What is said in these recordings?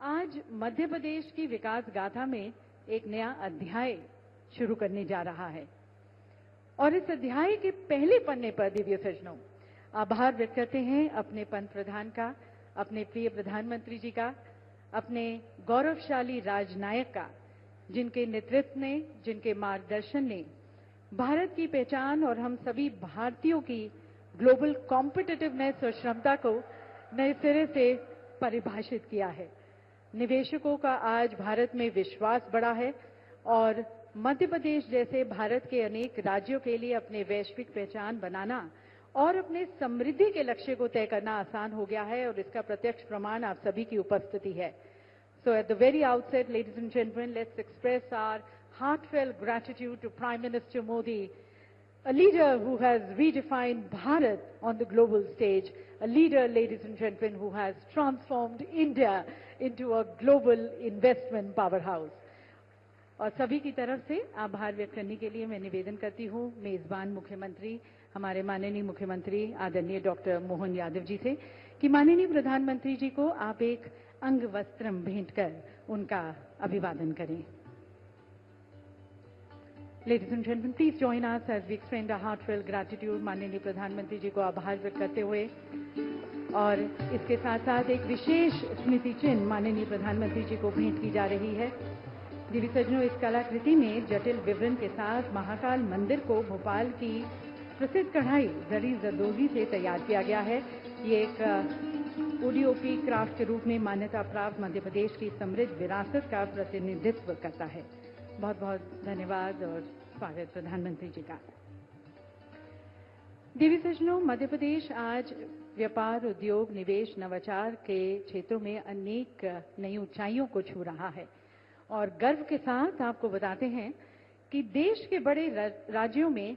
आज मध्य प्रदेश की विकास गाथा में एक नया अध्याय शुरू करने जा रहा है और इस अध्याय के पहले पन्ने पर दिव्य सज्जनों आभार व्यक्त करते हैं अपने पंत प्रधान का, अपने प्रिय प्रधानमंत्री जी का, अपने गौरवशाली राजनायक का, जिनके नेतृत्व ने, जिनके मार्गदर्शन ने भारत की पहचान और हम सभी भारतीयों की ग्लोबल कॉम्पिटिटिवनेस और क्षमता को नए सिरे से परिभाषित किया है। निवेशकों का आज भारत में विश्वास बढ़ा है और मध्य प्रदेश जैसे भारत के अनेक राज्यों के लिए अपने वैश्विक पहचान बनाना और अपने समृद्धि के लक्ष्य को तय करना आसान हो गया है और इसका प्रत्यक्ष प्रमाण आप सभी की उपस्थिति है। So at the very outset, ladies and gentlemen, let's express our heartfelt gratitude to Prime Minister Modi, a leader who has redefined Bharat on the global stage, a leader, ladies and gentlemen, who has transformed India into a global investment powerhouse. और सभी की तरफ से आभार व्यक्त करने के लिए मैं निवेदन करती हूँ मेजबान मुख्यमंत्री, हमारे माननीय मुख्यमंत्री आदरणीय डॉक्टर मोहन यादव जी से कि माननीय प्रधानमंत्री जी को आप एक अंग वस्त्रम भेंट कर उनका अभिवादन करें। Ladies and gentlemen, please join us as we extend our heartfelt gratitude माननीय प्रधानमंत्री जी को आभार व्यक्त करते हुए और इसके साथ साथ एक विशेष स्मृति चिन्ह माननीय प्रधानमंत्री जी को भेंट की जा रही है। दिव्य सज्जनों, इस कलाकृति में जटिल विवरण के साथ महाकाल मंदिर को भोपाल की प्रसिद्ध कढ़ाई जरी जरदोजी से तैयार किया गया है। ये एक ओडीओपी क्राफ्ट के रूप में मान्यता प्राप्त मध्य प्रदेश की समृद्ध विरासत का प्रतिनिधित्व करता है। बहुत बहुत धन्यवाद और स्वागत प्रधानमंत्री जी का। दिव्य सज्जनों, मध्य प्रदेश आज व्यापार, उद्योग, निवेश, नवाचार के क्षेत्रों में अनेक नई ऊंचाइयों को छू रहा है और गर्व के साथ आपको बताते हैं कि देश के बड़े राज्यों में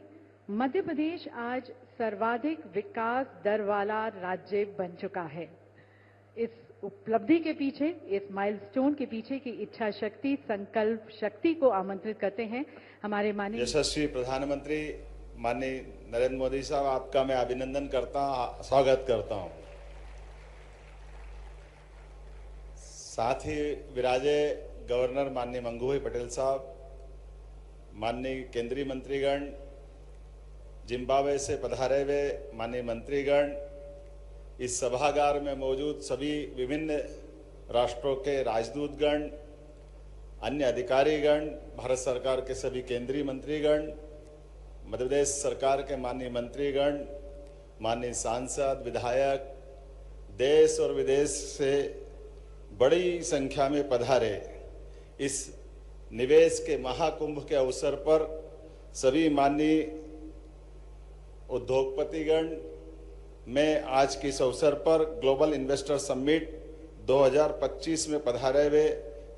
मध्य प्रदेश आज सर्वाधिक विकास दर वाला राज्य बन चुका है। इस उपलब्धि के पीछे, इस माइलस्टोन के पीछे की इच्छा शक्ति, संकल्प शक्ति को आमंत्रित करते हैं हमारे माननीय यशस्वी प्रधानमंत्री माननीय नरेंद्र मोदी साहब, आपका मैं अभिनंदन करता हूं, स्वागत करता हूं। साथ ही विराजे गवर्नर माननीय मंगूभाई पटेल साहब, माननीय केंद्रीय मंत्रीगण, जिम्बाब्वे से पधारे हुए माननीय मंत्रीगण, इस सभागार में मौजूद सभी विभिन्न राष्ट्रों के राजदूतगण, अन्य अधिकारीगण, भारत सरकार के सभी केंद्रीय मंत्रीगण, मध्य प्रदेश सरकार के माननीय मंत्रीगण, माननीय सांसद, विधायक, देश और विदेश से बड़ी संख्या में पधारे इस निवेश के महाकुंभ के अवसर पर सभी माननीय उद्योगपतिगण, मैं आज के इस अवसर पर ग्लोबल इन्वेस्टर समिट 2025 में पधारे हुए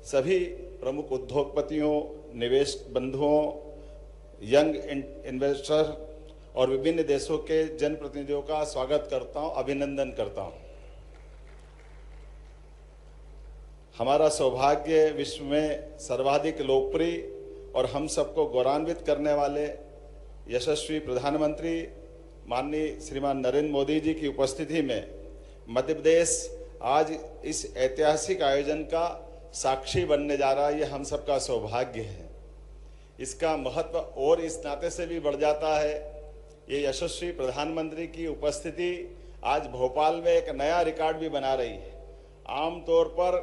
सभी प्रमुख उद्योगपतियों, निवेश बंधुओं, यंग इन्वेस्टर और विभिन्न देशों के जनप्रतिनिधियों का स्वागत करता हूं, अभिनंदन करता हूं। हमारा सौभाग्य विश्व में सर्वाधिक लोकप्रिय और हम सबको गौरवान्वित करने वाले यशस्वी प्रधानमंत्री माननीय श्रीमान नरेंद्र मोदी जी की उपस्थिति में मध्य प्रदेश आज इस ऐतिहासिक आयोजन का साक्षी बनने जा रहा है। ये हम सबका सौभाग्य है। इसका महत्व और इस नाते से भी बढ़ जाता है, ये यशस्वी प्रधानमंत्री की उपस्थिति आज भोपाल में एक नया रिकॉर्ड भी बना रही है। आमतौर पर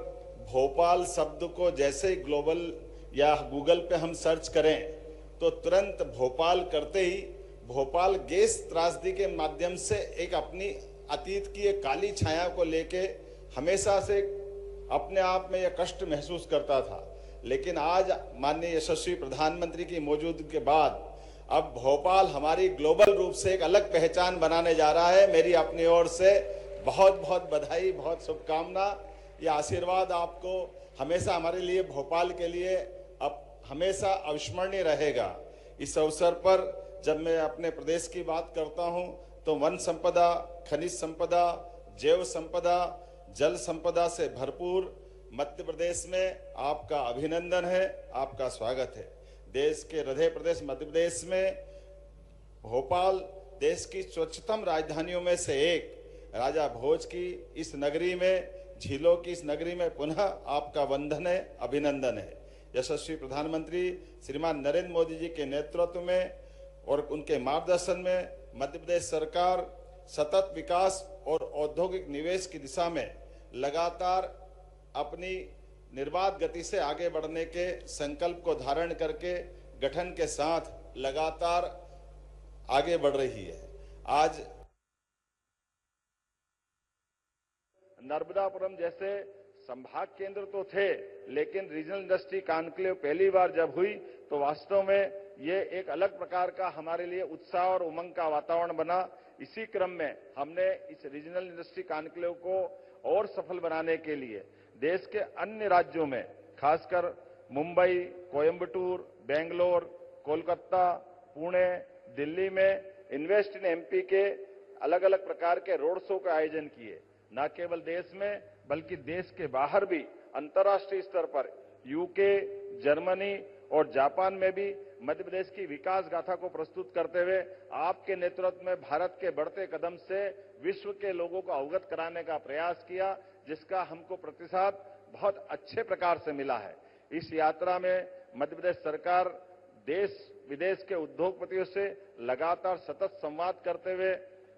भोपाल शब्द को जैसे ही ग्लोबल या गूगल पे हम सर्च करें तो तुरंत भोपाल करते ही भोपाल गैस त्रासदी के माध्यम से एक अपनी अतीत की एक काली छाया को लेके हमेशा से अपने आप में यह कष्ट महसूस करता था। लेकिन आज माननीय यशस्वी प्रधानमंत्री की मौजूदगी के बाद अब भोपाल हमारी ग्लोबल रूप से एक अलग पहचान बनाने जा रहा है। मेरी अपनी ओर से बहुत बहुत बधाई, बहुत शुभकामना। यह आशीर्वाद आपको हमेशा हमारे लिए, भोपाल के लिए अब हमेशा अविस्मरणीय रहेगा। इस अवसर पर जब मैं अपने प्रदेश की बात करता हूं तो वन संपदा, खनिज संपदा, जैव संपदा, जल संपदा से भरपूर मध्य प्रदेश में आपका अभिनंदन है, आपका स्वागत है। देश के हृदय प्रदेश मध्य प्रदेश में भोपाल देश की स्वच्छतम राजधानियों में से एक, राजा भोज की इस नगरी में झीलों की इस नगरी में पुनः आपका वंदन है, अभिनंदन है। यशस्वी प्रधानमंत्री श्रीमान नरेंद्र मोदी जी के नेतृत्व में और उनके मार्गदर्शन में मध्य प्रदेश सरकार सतत विकास और औद्योगिक निवेश की दिशा में लगातार अपनी निर्बाध गति से आगे बढ़ने के संकल्प को धारण करके गठन के साथ लगातार आगे बढ़ रही है। आज नर्मदापुरम जैसे संभाग केंद्र तो थे, लेकिन रीजनल इंडस्ट्री कॉन्क्लेव पहली बार जब हुई तो वास्तव में ये एक अलग प्रकार का हमारे लिए उत्साह और उमंग का वातावरण बना। इसी क्रम में हमने इस रीजनल इंडस्ट्री कॉन्क्लेव को और सफल बनाने के लिए देश के अन्य राज्यों में, खासकर मुंबई, कोयंबटूर, बेंगलोर, कोलकाता, पुणे, दिल्ली में इन्वेस्ट इन एमपी के अलग अलग प्रकार के रोड शो का आयोजन किए। न केवल देश में बल्कि देश के बाहर भी अंतर्राष्ट्रीय स्तर पर यूके, जर्मनी और जापान में भी मध्य प्रदेश की विकास गाथा को प्रस्तुत करते हुए आपके नेतृत्व में भारत के बढ़ते कदम से विश्व के लोगों को अवगत कराने का प्रयास किया, जिसका हमको प्रतिसाद बहुत अच्छे प्रकार से मिला है। इस यात्रा में मध्य प्रदेश सरकार देश विदेश के उद्योगपतियों से लगातार सतत संवाद करते हुए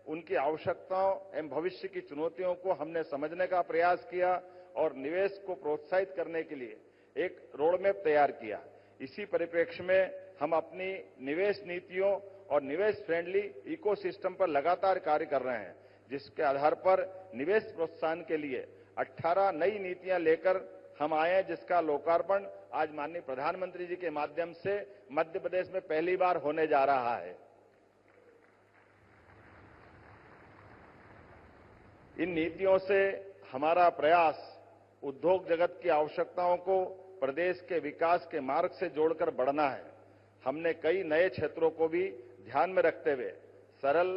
उनकी आवश्यकताओं एवं भविष्य की चुनौतियों को हमने समझने का प्रयास किया और निवेश को प्रोत्साहित करने के लिए एक रोडमैप तैयार किया। इसी परिप्रेक्ष्य में हम अपनी निवेश नीतियों और निवेश फ्रेंडली इकोसिस्टम पर लगातार कार्य कर रहे हैं, जिसके आधार पर निवेश प्रोत्साहन के लिए 18 नई नीतियां लेकर हम आए हैं, जिसका लोकार्पण आज माननीय प्रधानमंत्री जी के माध्यम से मध्य प्रदेश में पहली बार होने जा रहा है। इन नीतियों से हमारा प्रयास उद्योग जगत की आवश्यकताओं को प्रदेश के विकास के मार्ग से जोड़कर बढ़ना है। हमने कई नए क्षेत्रों को भी ध्यान में रखते हुए सरल,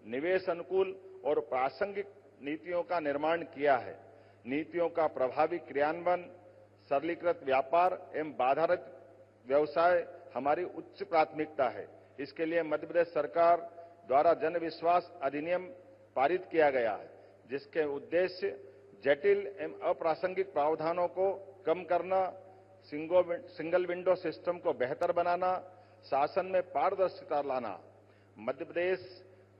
निवेश अनुकूल और प्रासंगिक नीतियों का निर्माण किया है। नीतियों का प्रभावी क्रियान्वयन, सरलीकृत व्यापार एवं बाधारहित व्यवसाय हमारी उच्च प्राथमिकता है। इसके लिए मध्य प्रदेश सरकार द्वारा जन विश्वास अधिनियम पारित किया गया है, जिसके उद्देश्य जटिल एवं अप्रासंगिक प्रावधानों को कम करना, सिंगल विंडो सिस्टम को बेहतर बनाना, शासन में पारदर्शिता लाना। मध्य प्रदेश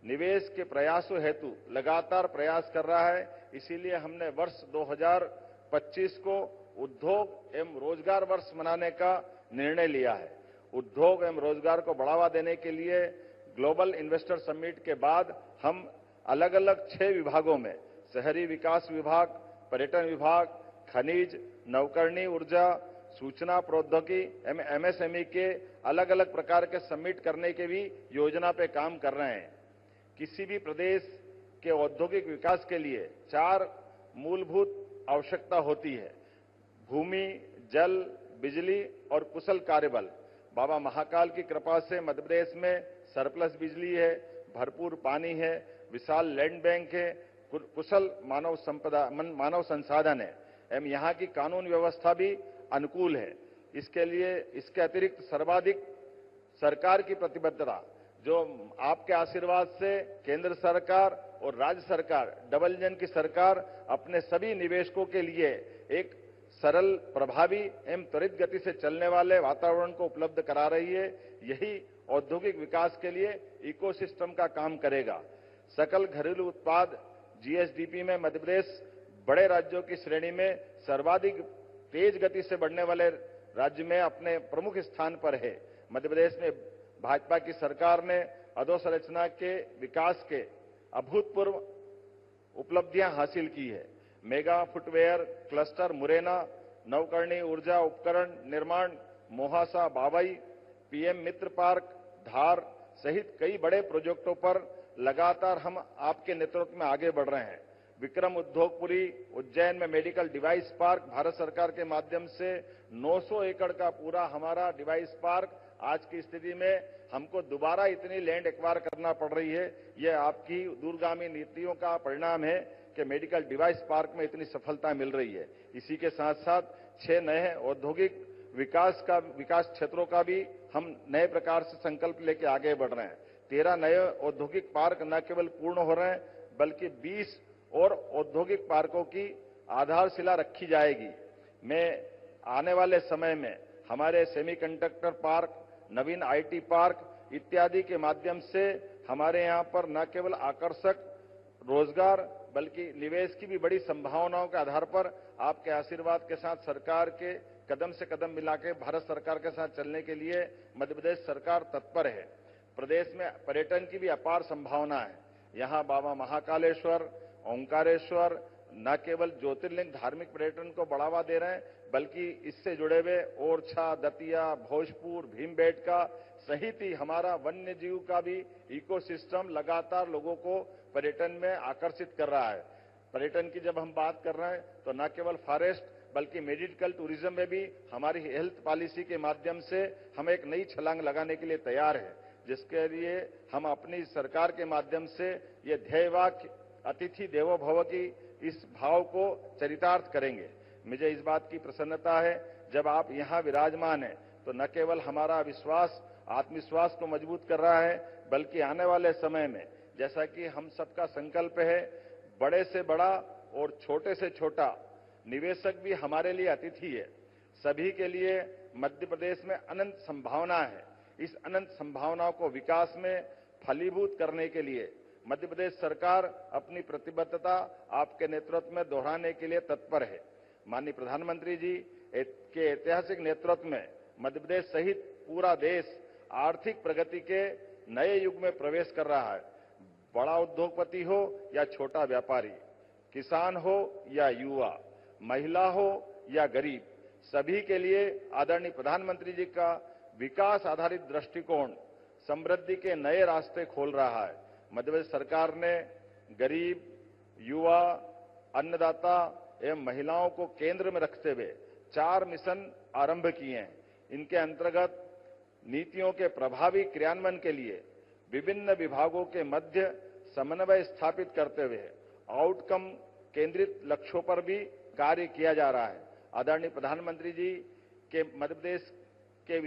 निवेश के प्रयासों हेतु लगातार प्रयास कर रहा है। इसीलिए हमने वर्ष 2025 को उद्योग एवं रोजगार वर्ष मनाने का निर्णय लिया है। उद्योग एवं रोजगार को बढ़ावा देने के लिए ग्लोबल इन्वेस्टर समिट के बाद हम अलग अलग 6 विभागों में शहरी विकास विभाग, पर्यटन विभाग, खनिज, नवकरणीय ऊर्जा, सूचना प्रौद्योगिकी एवं एमएसएमई के अलग अलग प्रकार के समिट करने के भी योजना पे काम कर रहे हैं। किसी भी प्रदेश के औद्योगिक विकास के लिए 4 मूलभूत आवश्यकता होती है: भूमि, जल, बिजली और कुशल कार्यबल। बाबा महाकाल की कृपा से मध्य प्रदेश में सरप्लस बिजली है, भरपूर पानी है, विशाल लैंड बैंक है, कुशल मानव संसाधन है एवं यहाँ की कानून व्यवस्था भी अनुकूल है। इसके अतिरिक्त सर्वाधिक सरकार की प्रतिबद्धता, जो आपके आशीर्वाद से केंद्र सरकार और राज्य सरकार डबल इंजन की सरकार अपने सभी निवेशकों के लिए एक सरल, प्रभावी एवं त्वरित गति से चलने वाले वातावरण को उपलब्ध करा रही है। यही औद्योगिक विकास के लिए इकोसिस्टम का काम करेगा। सकल घरेलू उत्पाद जीएसडीपी में मध्य प्रदेश बड़े राज्यों की श्रेणी में सर्वाधिक तेज गति से बढ़ने वाले राज्य में अपने प्रमुख स्थान पर है। मध्य प्रदेश में भाजपा की सरकार ने अधोसंरचना के विकास के अभूतपूर्व उपलब्धियां हासिल की है। मेगा फुटवेयर क्लस्टर मुरैना, नवकरणीय ऊर्जा उपकरण निर्माण मोहासा बावई, पीएम मित्र पार्क धार सहित कई बड़े प्रोजेक्टों पर लगातार हम आपके नेतृत्व में आगे बढ़ रहे हैं। विक्रम उद्योगपुरी उज्जैन में मेडिकल डिवाइस पार्क भारत सरकार के माध्यम से 900 एकड़ का पूरा हमारा डिवाइस पार्क, आज की स्थिति में हमको दोबारा इतनी लैंड एक्वायर करना पड़ रही है। यह आपकी दूरगामी नीतियों का परिणाम है कि मेडिकल डिवाइस पार्क में इतनी सफलता मिल रही है। इसी के साथ साथ 6 नए औद्योगिक विकास क्षेत्रों का भी हम नए प्रकार से संकल्प लेके आगे बढ़ रहे हैं। 13 नए औद्योगिक पार्क न केवल पूर्ण हो रहे हैं, बल्कि 20 और औद्योगिक पार्कों की आधारशिला रखी जाएगी। मैं आने वाले समय में हमारे semiconductor park, Naveen IT park इत्यादि के माध्यम से हमारे यहाँ पर न केवल आकर्षक रोजगार बल्कि निवेश की भी बड़ी संभावनाओं के आधार पर आपके आशीर्वाद के साथ सरकार के कदम से कदम मिला के भारत सरकार के साथ चलने के लिए मध्य प्रदेश सरकार तत्पर है। प्रदेश में पर्यटन की भी अपार संभावना है। यहाँ बाबा महाकालेश्वर, ओंकारेश्वर न केवल ज्योतिर्लिंग धार्मिक पर्यटन को बढ़ावा दे रहे हैं बल्कि इससे जुड़े हुए ओरछा, दतिया, भोजपुर, भीमबेटका सहित ही हमारा वन्य जीव का भी इकोसिस्टम लगातार लोगों को पर्यटन में आकर्षित कर रहा है। पर्यटन की जब हम बात कर रहे हैं तो न केवल फॉरेस्ट बल्कि मेडिकल टूरिज्म में भी हमारी हेल्थ पॉलिसी के माध्यम से हम एक नई छलांग लगाने के लिए तैयार है, जिसके लिए हम अपनी सरकार के माध्यम से ये ध्येय वाक्य अतिथि देवो भव की इस भाव को चरितार्थ करेंगे। मुझे इस बात की प्रसन्नता है जब आप यहाँ विराजमान हैं तो न केवल हमारा विश्वास, आत्मविश्वास को मजबूत कर रहा है बल्कि आने वाले समय में जैसा कि हम सबका संकल्प है, बड़े से बड़ा और छोटे से छोटा निवेशक भी हमारे लिए अतिथि है। सभी के लिए मध्य प्रदेश में अनंत संभावना है। इस अनंत संभावनाओं को विकास में फलीभूत करने के लिए मध्य प्रदेश सरकार अपनी प्रतिबद्धता आपके नेतृत्व में दोहराने के लिए तत्पर है। माननीय प्रधानमंत्री जी के ऐतिहासिक नेतृत्व में मध्य प्रदेश सहित पूरा देश आर्थिक प्रगति के नए युग में प्रवेश कर रहा है। बड़ा उद्योगपति हो या छोटा व्यापारी, किसान हो या युवा, महिला हो या गरीब, सभी के लिए आदरणीय प्रधानमंत्री जी का विकास आधारित दृष्टिकोण समृद्धि के नए रास्ते खोल रहा है। मध्य प्रदेश सरकार ने गरीब, युवा, अन्नदाता एवं महिलाओं को केंद्र में रखते हुए 4 मिशन आरंभ किए हैं। इनके अंतर्गत नीतियों के प्रभावी क्रियान्वयन के लिए विभिन्न विभागों के मध्य समन्वय स्थापित करते हुए आउटकम केंद्रित लक्ष्यों पर भी कार्य किया जा रहा है। आदरणीय प्रधानमंत्री जी के मध्य प्रदेश के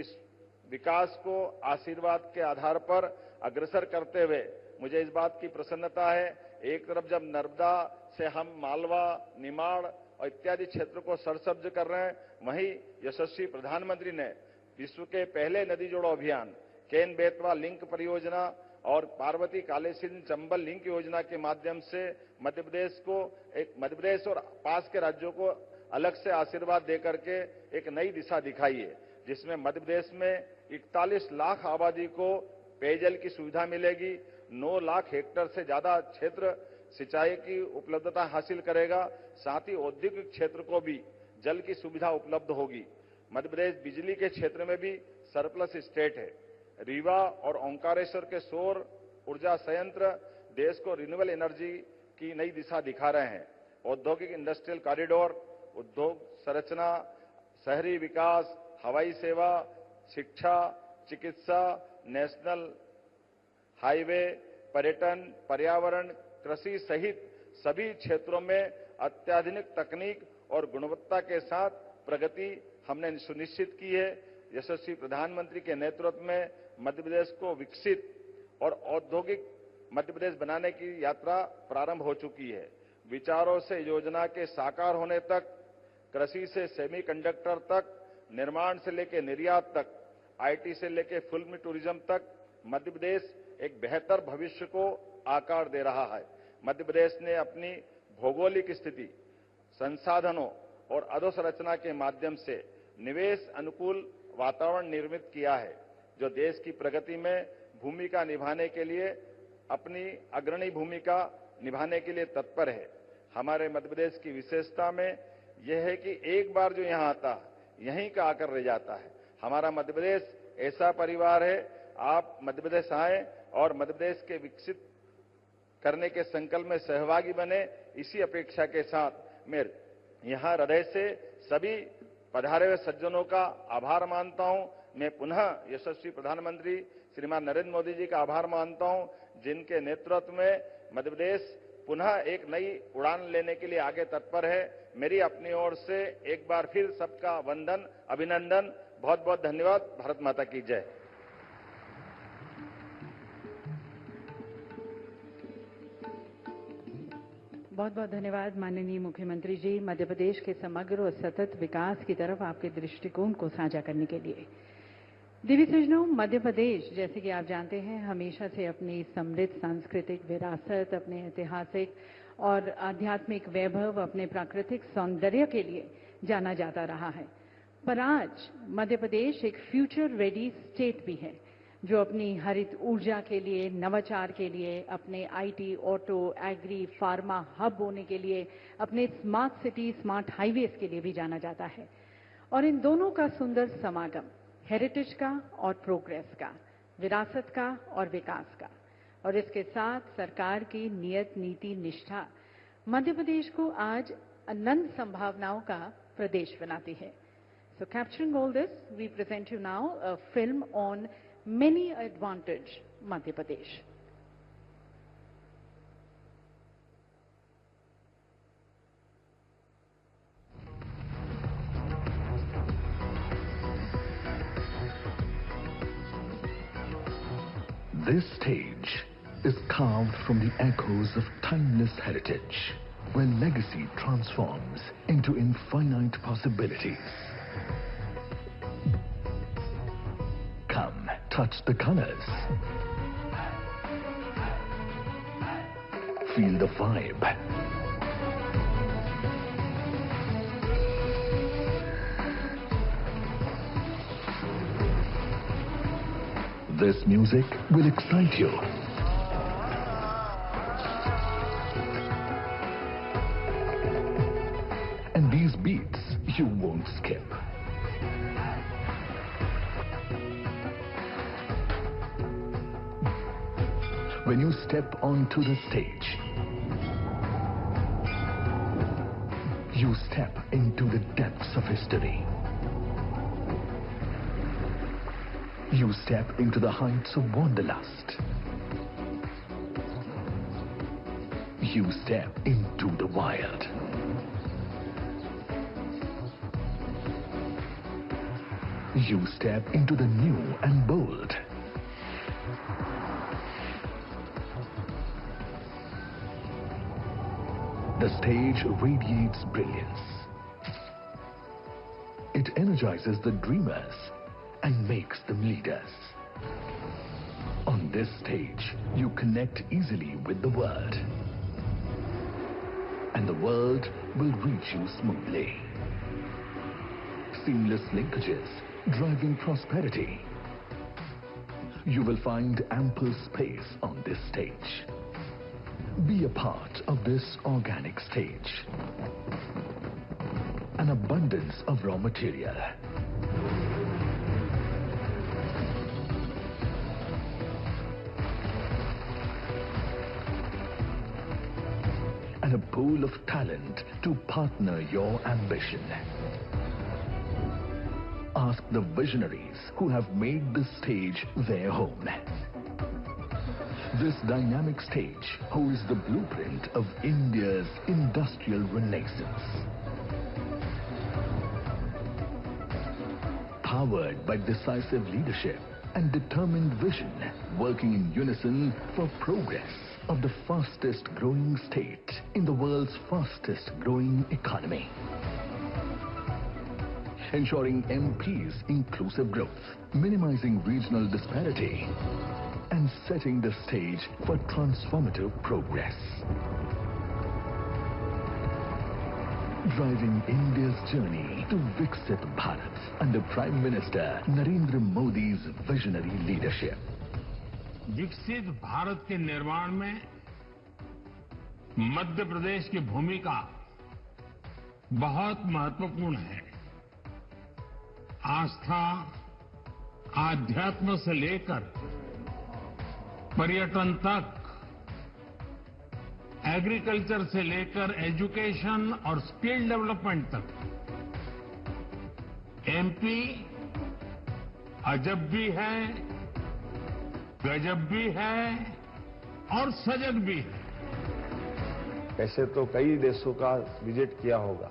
विकास को आशीर्वाद के आधार पर अग्रसर करते हुए मुझे इस बात की प्रसन्नता है, एक तरफ जब नर्मदा से हम मालवा, निमाड़ और इत्यादि क्षेत्र को सरसब्ज कर रहे हैं, वहीं यशस्वी प्रधानमंत्री ने विश्व के पहले नदी जोड़ो अभियान केन बेतवा लिंक परियोजना और पार्वती कालेसिन चंबल लिंक योजना के माध्यम से मध्य प्रदेश और पास के राज्यों को अलग से आशीर्वाद देकर के एक नई दिशा दिखाई है, जिसमें मध्य प्रदेश में 41 लाख आबादी को पेयजल की सुविधा मिलेगी, 9 लाख हेक्टेयर से ज्यादा क्षेत्र सिंचाई की उपलब्धता हासिल करेगा, साथ ही औद्योगिक क्षेत्र को भी जल की सुविधा उपलब्ध होगी। मध्य प्रदेश बिजली के क्षेत्र में भी सरप्लस स्टेट है। रीवा और ओंकारेश्वर के सौर ऊर्जा संयंत्र देश को रिन्यूएबल एनर्जी की नई दिशा दिखा रहे हैं। औद्योगिक इंडस्ट्रियल कॉरिडोर, उद्योग संरचना, शहरी विकास, हवाई सेवा, शिक्षा, चिकित्सा, नेशनल हाईवे, पर्यटन, पर्यावरण, कृषि सहित सभी क्षेत्रों में अत्याधुनिक तकनीक और गुणवत्ता के साथ प्रगति हमने सुनिश्चित की है। यशस्वी प्रधानमंत्री के नेतृत्व में मध्य प्रदेश को विकसित और औद्योगिक मध्य प्रदेश बनाने की यात्रा प्रारंभ हो चुकी है। विचारों से योजना के साकार होने तक, कृषि से सेमीकंडक्टर तक, निर्माण से लेकर निर्यात तक, आईटी से लेकर फिल्म टूरिज्म तक मध्य प्रदेश एक बेहतर भविष्य को आकार दे रहा है। मध्य प्रदेश ने अपनी भौगोलिक स्थिति, संसाधनों और अधोसंरचना के माध्यम से निवेश अनुकूल वातावरण निर्मित किया है, जो देश की प्रगति में भूमिका निभाने के लिए अपनी अग्रणी भूमिका निभाने के लिए तत्पर है। हमारे मध्य प्रदेश की विशेषता में यह है कि एक बार जो यहाँ आता है यहीं का आकर रह जाता है। हमारा मध्य प्रदेश ऐसा परिवार है, आप मध्य प्रदेश आए और मध्य प्रदेश के विकसित करने के संकल्प में सहभागी बने, इसी अपेक्षा के साथ मैं यहाँ हृदय से सभी पधारे हुए सज्जनों का आभार मानता हूँ। मैं पुनः यशस्वी प्रधानमंत्री श्रीमान नरेंद्र मोदी जी का आभार मानता हूँ, जिनके नेतृत्व में मध्य प्रदेश पुनः एक नई उड़ान लेने के लिए आगे तत्पर है। मेरी अपनी ओर से एक बार फिर सबका वंदन, अभिनंदन, बहुत बहुत धन्यवाद। भारत माता की जय। बहुत बहुत धन्यवाद माननीय मुख्यमंत्री जी, मध्य प्रदेश के समग्र और सतत विकास की तरफ आपके दृष्टिकोण को साझा करने के लिए। दिव्य सज्जनों, मध्य प्रदेश जैसे कि आप जानते हैं हमेशा से अपनी समृद्ध सांस्कृतिक विरासत, अपने ऐतिहासिक और आध्यात्मिक वैभव, अपने प्राकृतिक सौंदर्य के लिए जाना जाता रहा है। पर आज मध्य प्रदेश एक फ्यूचर रेडी स्टेट भी है, जो अपनी हरित ऊर्जा के लिए, नवाचार के लिए, अपने IT, auto, agri, pharma hub होने के लिए, अपने स्मार्ट सिटी, स्मार्ट हाईवेज के लिए भी जाना जाता है। और इन दोनों का सुंदर समागम, हेरिटेज का और प्रोग्रेस का, विरासत का और विकास का, और इसके साथ सरकार की नियत नीति निष्ठा मध्य प्रदेश को आज अनंत संभावनाओं का प्रदेश बनाती है। So capturing all this, we present you now a film on many advantage Madhya Pradesh. This stage is carved from the echoes of timeless heritage, where legacy transforms into infinite possibilities. Come, touch the colors. Feel the vibe. This music will excite you. And these beats you won't skip. When you step onto the stage, you step into the depths of history. You step into the heights of wanderlust. You step into the wild. You step into the new and bold. The stage radiates brilliance. It energizes the dreamers and makes them leaders. On this stage, you connect easily with the world. And the world will reach you smoothly. Seamless linkages driving prosperity. You will find ample space on this stage. Be a part of this organic stage. An abundance of raw material. And a pool of talent to partner your ambition. Ask the visionaries who have made this stage their home. This dynamic stage holds the blueprint of India's industrial renaissance. Powered by decisive leadership and determined vision, working in unison for progress of the fastest growing state in the world's fastest growing economy. Ensuring MP's inclusive growth, minimizing regional disparity, and setting the stage for transformative progress. Driving India's journey to Viksit Bharat under Prime Minister Narendra Modi's visionary leadership. विकसित भारत के निर्माण में मध्य प्रदेश की भूमिका बहुत महत्वपूर्ण है। आस्था, आध्यात्म से लेकर पर्यटन तक, एग्रीकल्चर से लेकर एजुकेशन और स्किल डेवलपमेंट तक, एमपी अजब भी है, गजब भी है और सजग भी है। ऐसे तो कई देशों का विजिट किया होगा,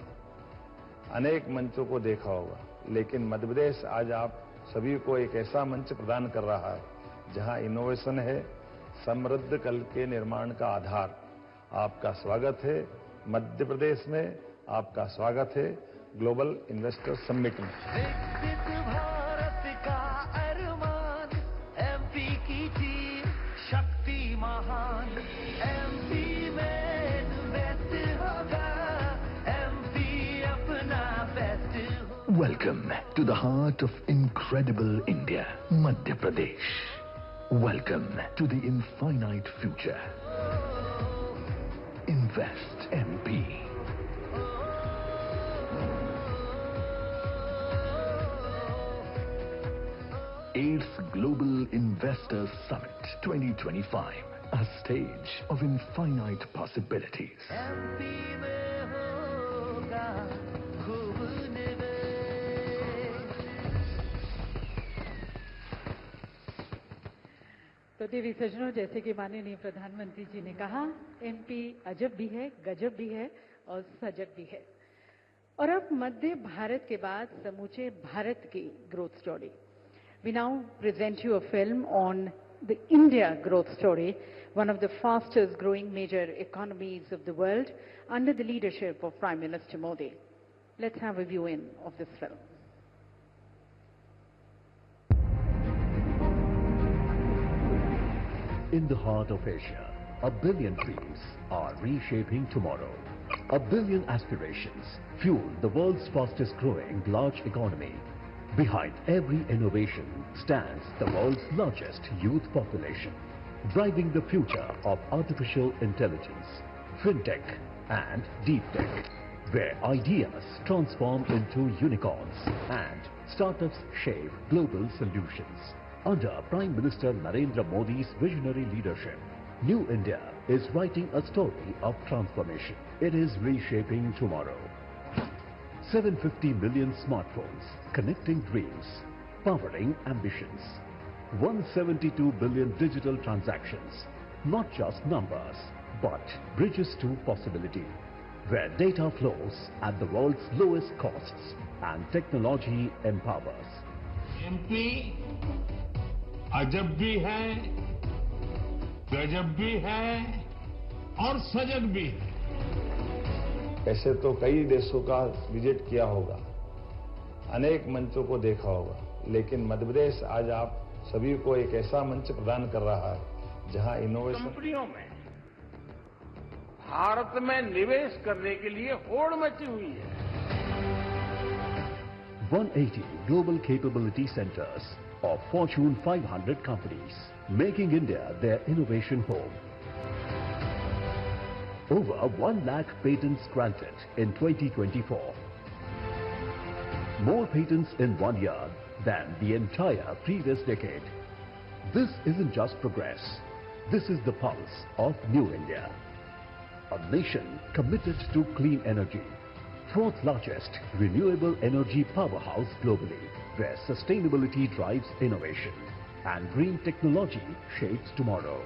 अनेक मंचों को देखा होगा, लेकिन मध्य प्रदेश आज आप सभी को एक ऐसा मंच प्रदान कर रहा है जहां इनोवेशन है, समृद्ध कल के निर्माण का आधार। आपका स्वागत है। मध्य प्रदेश में आपका स्वागत है ग्लोबल इन्वेस्टर समिट में। विकसित भारत का अरमान, एमपी की टीम शक्ति महान, एमपी में इन्वेस्ट होगा, एमपी अपना बेस्ट होगा। Welcome to the heart of incredible India, Madhya Pradesh. Welcome to the infinite future. Invest MP. 8th Global Investors Summit 2025, a stage of infinite possibilities. MP में होगा खूब निवेश। तो देवी सज्जनों, जैसे कि माननीय प्रधानमंत्री जी ने कहा, एमपी अजब भी है, गजब भी है और सजग भी है। और अब मध्य भारत के बाद समूचे भारत की growth story. We now present you a film on the India growth story, one of the fastest growing major economies of the world under the leadership of Prime Minister Modi. Let's have a view in of this film. In the heart of Asia, a billion dreams are reshaping tomorrow. A billion aspirations fuel the world's fastest growing large economy. Behind every innovation stands the world's largest youth population, driving the future of artificial intelligence, fintech and deep tech, where ideas transform into unicorns and startups shape global solutions. Under Prime Minister Narendra Modi's visionary leadership, New India is writing a story of transformation. It is reshaping tomorrow. 750 million smartphones connecting dreams, powering ambitions. 172 billion digital transactions, not just numbers, but bridges to possibility, where data flows at the world's lowest costs and technology empowers. MP अजब भी है, गजब भी है और सजग भी है। ऐसे तो कई देशों का विजिट किया होगा, अनेक मंचों को देखा होगा, लेकिन मध्य प्रदेश आज आप सभी को एक ऐसा मंच प्रदान कर रहा है जहां इनोवेशन कंपनियों में भारत में निवेश करने के लिए होड़ मची हुई है। 180 global capability centers of Fortune 500 companies, making India their innovation home. Over 1 lakh patents granted in 2024. More patents in 1 year than the entire previous decade. This isn't just progress. This is the pulse of New India. A nation committed to clean energy. 4th largest renewable energy powerhouse globally, where sustainability drives innovation and green technology shapes tomorrow.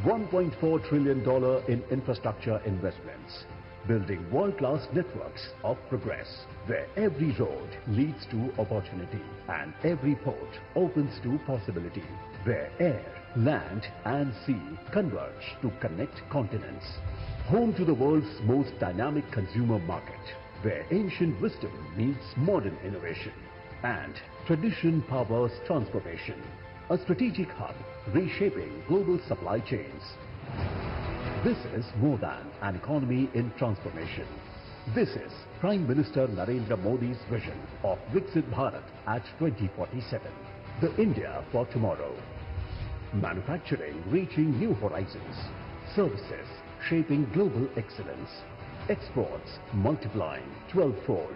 $1.4 trillion in infrastructure investments, building world-class networks of progress, where every road leads to opportunity and every port opens to possibility, where air, land and sea converge to connect continents. Home to the world's most dynamic consumer market, where ancient wisdom meets modern innovation and tradition powers transformation. A strategic hub reshaping global supply chains. This is more than an economy in transformation. This is Prime Minister Narendra Modi's vision of Viksit Bharat at 2047. The India for tomorrow. Manufacturing reaching new horizons. Services shaping global excellence. Exports multiplying 12-fold.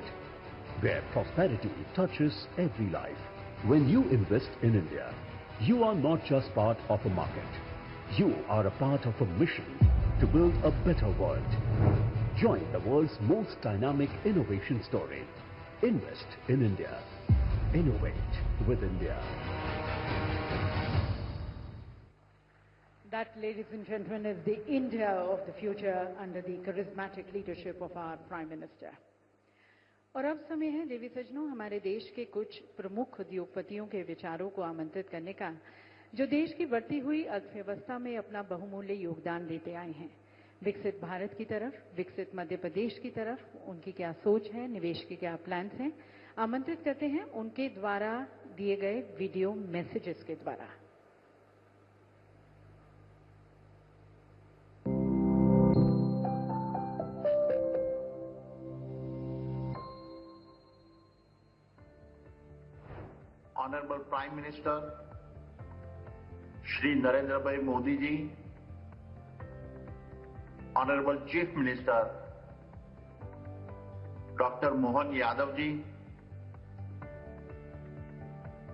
Where prosperity touches every life. When you invest in India, you are not just part of a market. You are a part of a mission to build a better world. Join the world's most dynamic innovation story. Invest in India. Innovate with India. That, ladies and gentlemen, is the India of the future under the charismatic leadership of our Prime Minister. और अब समय है देवी सज्जनों हमारे देश के कुछ प्रमुख उद्योगपतियों के विचारों को आमंत्रित करने का, जो देश की बढ़ती हुई अर्थव्यवस्था में अपना बहुमूल्य योगदान देते आए हैं। विकसित भारत की तरफ, विकसित मध्य प्रदेश की तरफ उनकी क्या सोच है, निवेश के क्या प्लान्स हैं, आमंत्रित करते हैं उनके द्वारा दिए गए वीडियो मैसेजेस के द्वारा। Honorable Prime Minister Shri Narendra Bhai Modi ji, Honorable Chief Minister Dr. Mohan Yadav ji,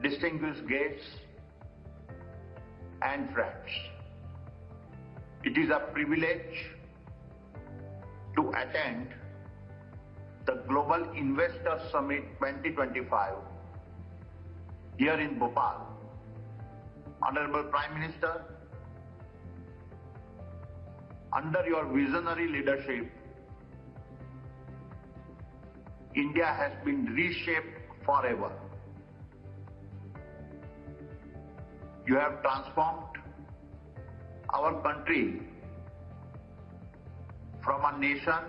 distinguished guests and friends, it is a privilege to attend the Global Investor Summit 2025 here in Bhopal. Honorable Prime Minister, under your visionary leadership, India has been reshaped forever. You have transformed our country from a nation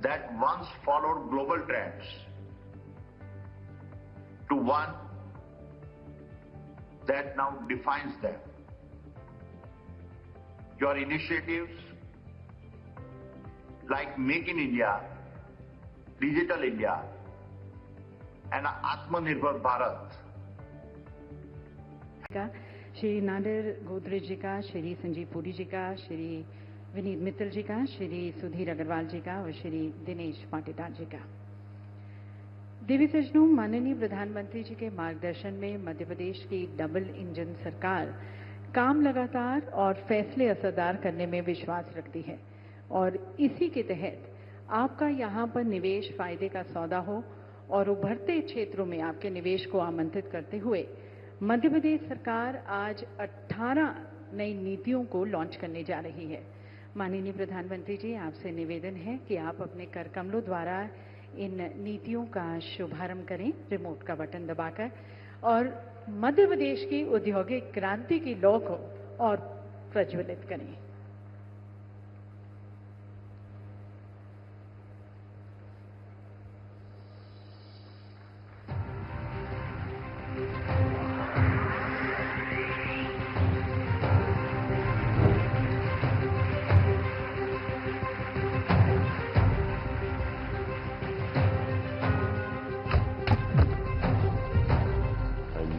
that once followed global trends to one that now defines them. Your initiatives like Make in India, Digital India and Atmanirbhar Bharat Shri Nadar Godrej जी का, श्री संजीव पुरी जी का, श्री विनीत मित्तल जी का, श्री सुधीर अग्रवाल जी का और श्री दिनेश पाटीदार जी का। देवी सज्जनों, माननीय प्रधानमंत्री जी के मार्गदर्शन में मध्य प्रदेश की डबल इंजन सरकार काम लगातार और फैसले असरदार करने में विश्वास रखती है और इसी के तहत आपका यहाँ पर निवेश फायदे का सौदा हो और उभरते क्षेत्रों में आपके निवेश को आमंत्रित करते हुए मध्य प्रदेश सरकार आज 18 नई नीतियों को लॉन्च करने जा रही है। माननीय प्रधानमंत्री जी, आपसे निवेदन है कि आप अपने कर कमलों द्वारा इन नीतियों का शुभारंभ करें रिमोट का बटन दबाकर और मध्य प्रदेश की औद्योगिक क्रांति की लौ को और प्रज्वलित करें।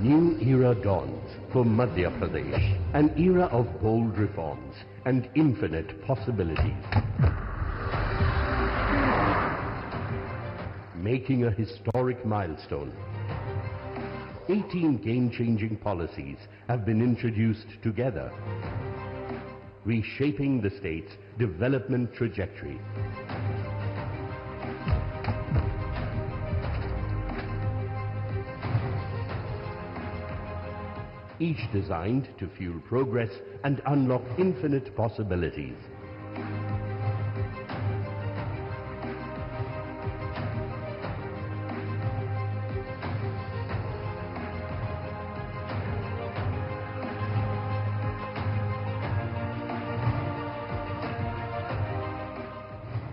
New era dawns for Madhya Pradesh, an era of bold reforms and infinite possibilities. Making a historic milestone. 18 game-changing policies have been introduced together, reshaping the state's development trajectory. Each designed to fuel progress and unlock infinite possibilities.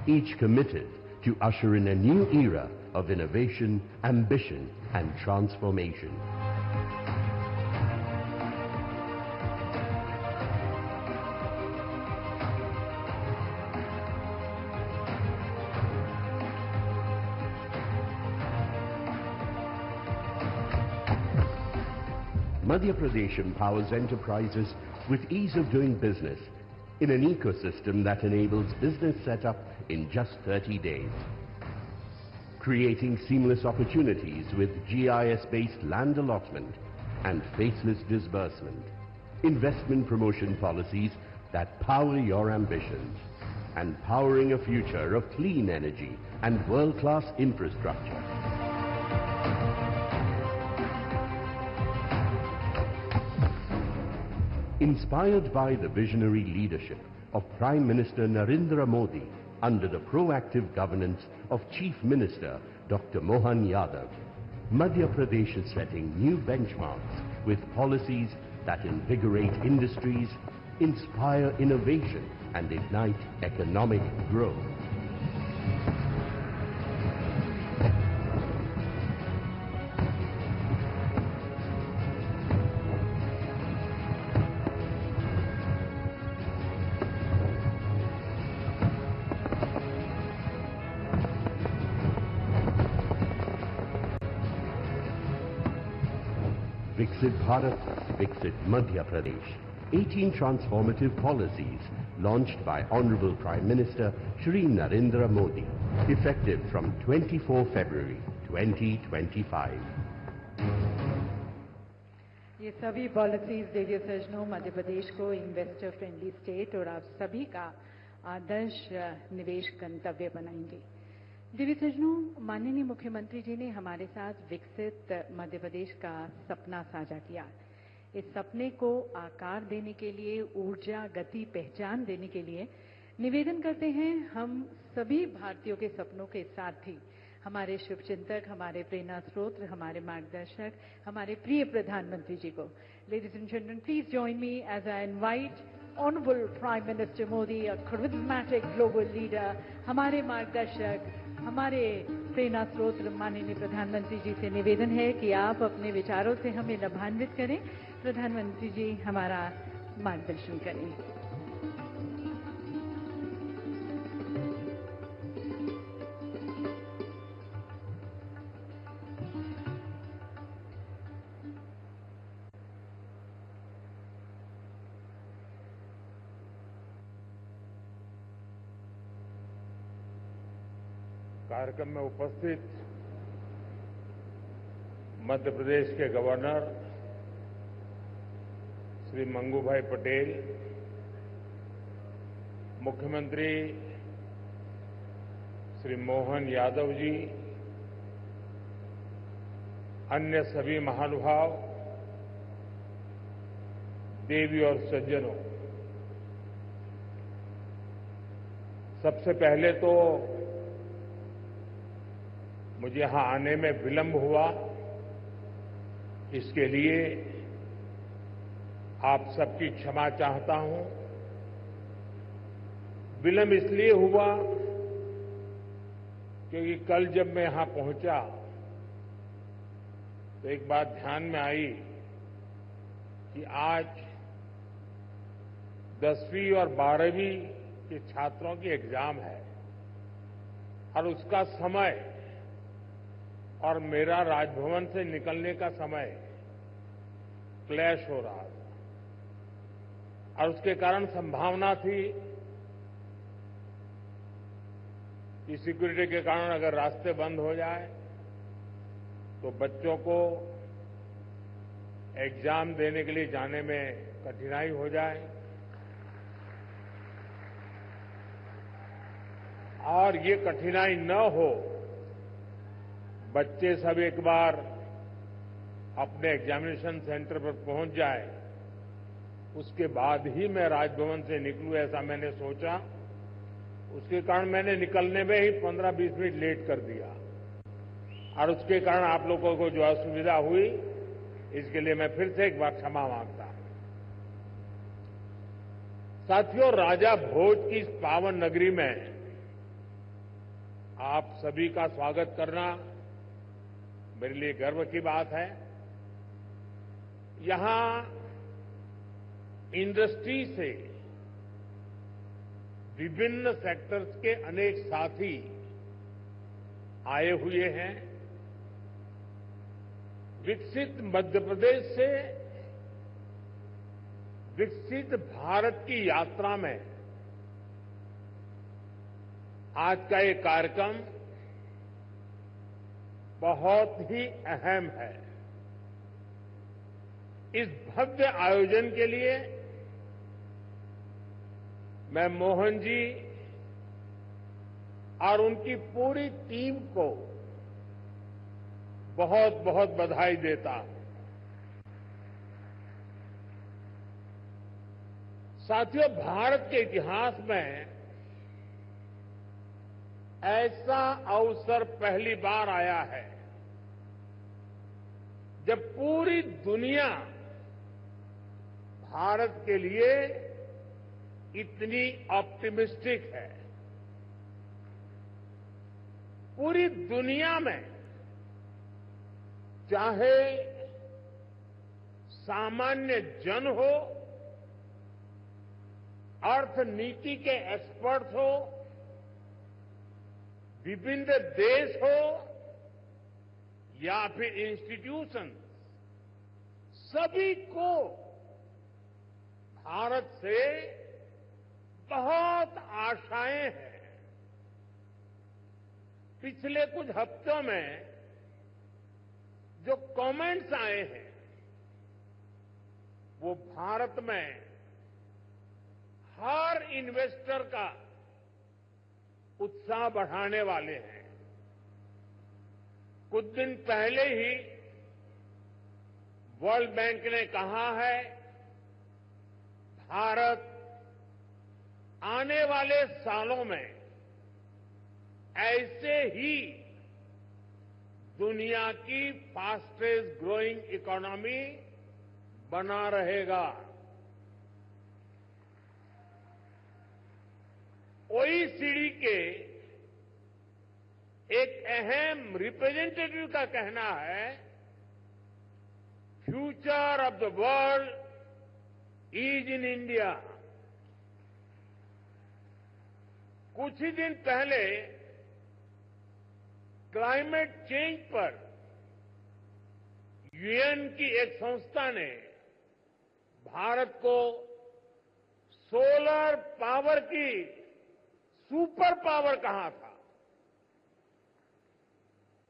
Each committed to usher in a new era of innovation, ambition, and transformation. Madhya Pradesh empowers enterprises with ease of doing business in an ecosystem that enables business setup in just 30 days. Creating seamless opportunities with GIS-based land allotment and faceless disbursement. Investment promotion policies that power your ambitions. And powering a future of clean energy and world-class infrastructure. Inspired by the visionary leadership of Prime Minister Narendra Modi under the proactive governance of Chief Minister Dr. Mohan Yadav, Madhya Pradesh is setting new benchmarks with policies that invigorate industries, inspire innovation, and ignite economic growth. Viksit Bharat, Viksit Madhya Pradesh. 18 transformative policies launched by Honorable Prime Minister Shri Narendra Modi, effective from 24 February 2025. ये सभी policies देवीय सज्जनों मध्य प्रदेश को investor friendly state और आप सभी का आदर्श निवेश गंतव्य बनाएंगे। देवी सज्जनों, माननीय मुख्यमंत्री जी ने हमारे साथ विकसित मध्य प्रदेश का सपना साझा किया। इस सपने को आकार देने के लिए, ऊर्जा, गति, पहचान देने के लिए निवेदन करते हैं हम सभी भारतीयों के सपनों के साथी, हमारे शुभचिंतक, हमारे प्रेरणा स्रोत, हमारे मार्गदर्शक, हमारे प्रिय प्रधानमंत्री जी को। Ladies and gentleman, please join me as I invite Honorable Prime Minister Modi, a charismatic global leader, हमारे मार्गदर्शक, हमारे प्रेरणा स्रोत माननीय प्रधानमंत्री जी से निवेदन है कि आप अपने विचारों से हमें लाभान्वित करें। प्रधानमंत्री जी हमारा मार्गदर्शन करें। कार्यक्रम में उपस्थित मध्य प्रदेश के गवर्नर श्री मंगू भाई पटेल, मुख्यमंत्री श्री मोहन यादव जी, अन्य सभी महानुभाव, देवी और सज्जनों, सबसे पहले तो मुझे यहां आने में विलंब हुआ, इसके लिए आप सबकी क्षमा चाहता हूं। विलंब इसलिए हुआ क्योंकि कल जब मैं यहां पहुंचा तो एक बात ध्यान में आई कि आज 10वीं और 12वीं के छात्रों की एग्जाम है और उसका समय और मेरा राजभवन से निकलने का समय क्लैश हो रहा था और उसके कारण संभावना थी कि सिक्योरिटी के कारण अगर रास्ते बंद हो जाए तो बच्चों को एग्जाम देने के लिए जाने में कठिनाई हो जाए और ये कठिनाई न हो, बच्चे सब एक बार अपने एग्जामिनेशन सेंटर पर पहुंच जाए, उसके बाद ही मैं राजभवन से निकलूं, ऐसा मैंने सोचा। उसके कारण मैंने निकलने में ही 15-20 मिनट लेट कर दिया और उसके कारण आप लोगों को जो असुविधा हुई, इसके लिए मैं फिर से एक बार क्षमा मांगता हूं। साथियों, राजा भोज की इस पावन नगरी में आप सभी का स्वागत करना मेरे लिए गर्व की बात है। यहां इंडस्ट्री से विभिन्न सेक्टर्स के अनेक साथी आए हुए हैं। विकसित मध्य प्रदेश से विकसित भारत की यात्रा में आज का ये कार्यक्रम बहुत ही अहम है। इस भव्य आयोजन के लिए मैं मोहन जी और उनकी पूरी टीम को बहुत बहुत बधाई देता हूं। साथियों, भारत के इतिहास में ऐसा अवसर पहली बार आया है जब पूरी दुनिया भारत के लिए इतनी ऑप्टिमिस्टिक है। पूरी दुनिया में चाहे सामान्य जन हो, अर्थनीति के एक्सपर्ट हो, विभिन्न देश हो या फिर इंस्टीट्यूशन, सभी को भारत से बहुत आशाएं हैं। पिछले कुछ हफ्तों में जो कमेंट्स आए हैं वो भारत में हर इन्वेस्टर का उत्साह बढ़ाने वाले हैं। कुछ दिन पहले ही वर्ल्ड बैंक ने कहा है भारत आने वाले सालों में ऐसे ही दुनिया की फास्टेस्ट ग्रोइंग इकोनॉमी बना रहेगा। ओईसीडी के एक अहम रिप्रेजेंटेटिव का कहना है future of the world is in India. कुछ ही दिन पहले क्लाइमेट चेंज पर यूएन की एक संस्था ने भारत को सोलर पावर की सुपर पावर कहा था।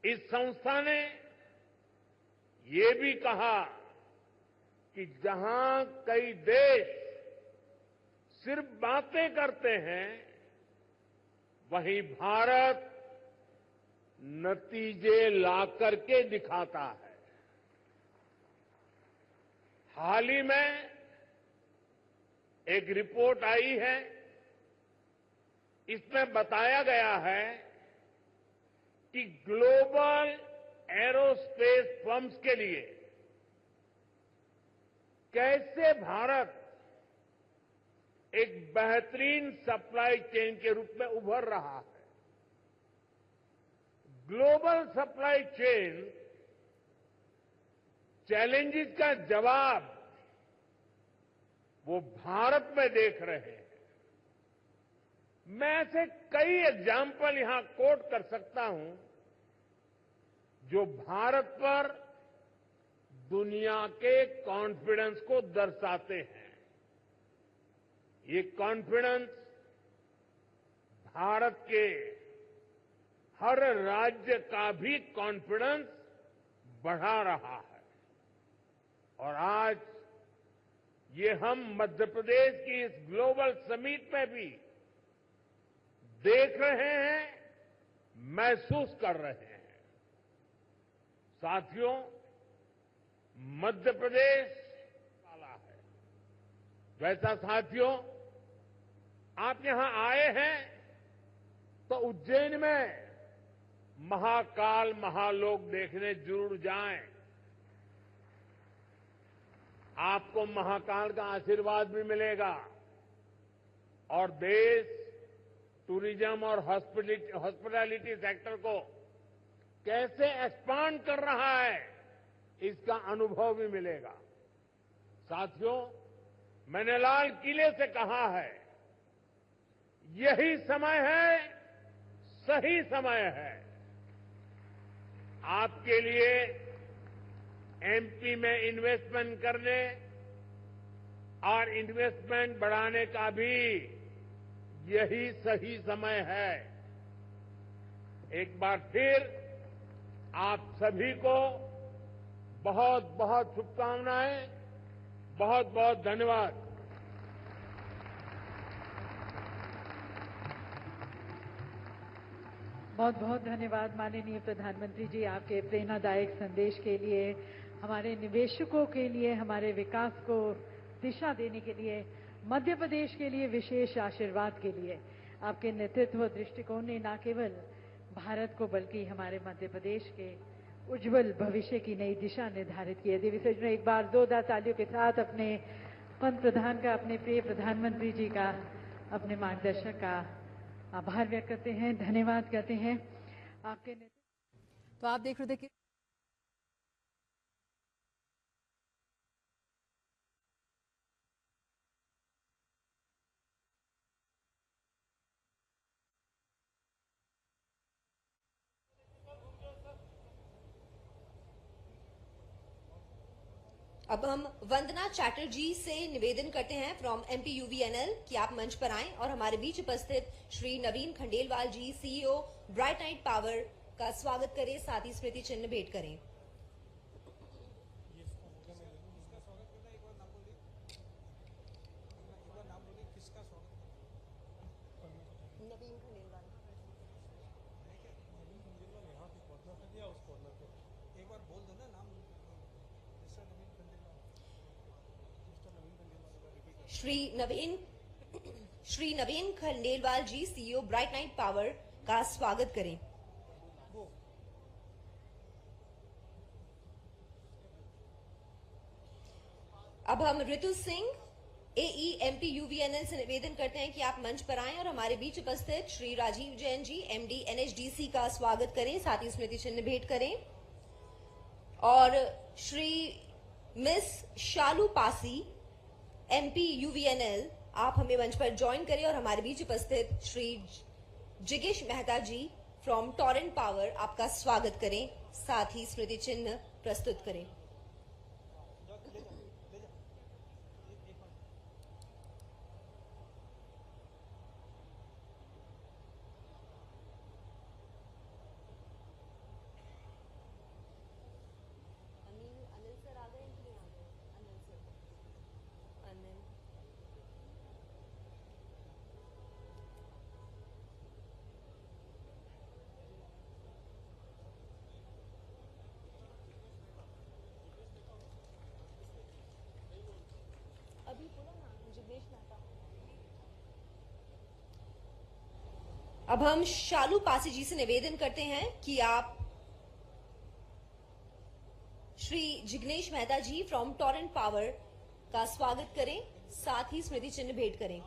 इस संस्था ने ये भी कहा कि जहां कई देश सिर्फ बातें करते हैं, वहीं भारत नतीजे ला करके दिखाता है। हाल ही में एक रिपोर्ट आई है, इसमें बताया गया है कि ग्लोबल एरोस्पेस फर्म्स के लिए कैसे भारत एक बेहतरीन सप्लाई चेन के रूप में उभर रहा है। ग्लोबल सप्लाई चेन चैलेंजेस का जवाब वो भारत में देख रहे हैं। मैं ऐसे कई एग्जाम्पल यहां कोट कर सकता हूं जो भारत पर दुनिया के कॉन्फिडेंस को दर्शाते हैं। ये कॉन्फिडेंस भारत के हर राज्य का भी कॉन्फिडेंस बढ़ा रहा है। और आज ये हम मध्य प्रदेश की इस ग्लोबल समिट में भी देख रहे हैं, महसूस कर रहे हैं। साथियों, मध्य प्रदेश वाला है। वैसा साथियों, आप यहां आए हैं तो उज्जैन में महाकाल महालोक देखने जरूर जाएं। आपको महाकाल का आशीर्वाद भी मिलेगा और देश टूरिज्म और हॉस्पिटैलिटी सेक्टर को कैसे एक्सपांड कर रहा है, इसका अनुभव भी मिलेगा। साथियों, मैंने लाल किले से कहा है, यही समय है, सही समय है आपके लिए एमपी में इन्वेस्टमेंट करने और इन्वेस्टमेंट बढ़ाने का भी यही सही समय है। एक बार फिर आप सभी को बहुत बहुत शुभकामनाएं, बहुत बहुत धन्यवाद। बहुत बहुत धन्यवाद माननीय प्रधानमंत्री जी, आपके प्रेरणादायक संदेश के लिए, हमारे निवेशकों के लिए, हमारे विकास को दिशा देने के लिए, मध्य प्रदेश के लिए विशेष आशीर्वाद के लिए। आपके नेतृत्व दृष्टिकोण ने न केवल भारत को बल्कि हमारे मध्य प्रदेश के उज्जवल भविष्य की नई दिशा निर्धारित की है। दिव्य सज्जनों, एक बार जोरदार तालियों के साथ अपने पंत प्रधान का, अपने प्रिय प्रधानमंत्री जी का, अपने मार्गदर्शक का आभार व्यक्त करते हैं, धन्यवाद कहते हैं। आपके तो आप देख रहे थे कि अब हम वंदना चैटर्जी से निवेदन करते हैं फ्रॉम MPUVNL कि आप मंच पर आएं और हमारे बीच उपस्थित श्री नवीन खंडेलवाल जी, CEO ब्राइट नाइट पावर का स्वागत करें, साथ ही स्मृति चिन्ह भेंट करें। श्री नवीन खंडेलवाल जी, CEO ब्राइट नाइट पावर का स्वागत करें। अब हम ऋतु सिंह AE MPUVNL से निवेदन करते हैं कि आप मंच पर आएं और हमारे बीच उपस्थित श्री राजीव जैन जी, MD NHDC का स्वागत करें, साथ ही स्मृति चिन्ह भेंट करें। और श्री मिस शालू पासी MPUVNL, आप हमें मंच पर ज्वाइन करें और हमारे बीच उपस्थित श्री जिगेश मेहता जी फ्रॉम टॉरेंट पावर आपका स्वागत करें, साथ ही स्मृति चिन्ह प्रस्तुत करें। अनिल सर आ गए कि नहीं आ गए? अनिल सर, अनिल अभी बोला ना, जिग्नेश मेहता। अब हम शालू पासी जी से निवेदन करते हैं कि आप श्री जिग्नेश मेहता जी फ्रॉम टॉरेंट पावर का स्वागत करें, साथ ही स्मृति चिन्ह भेंट करें।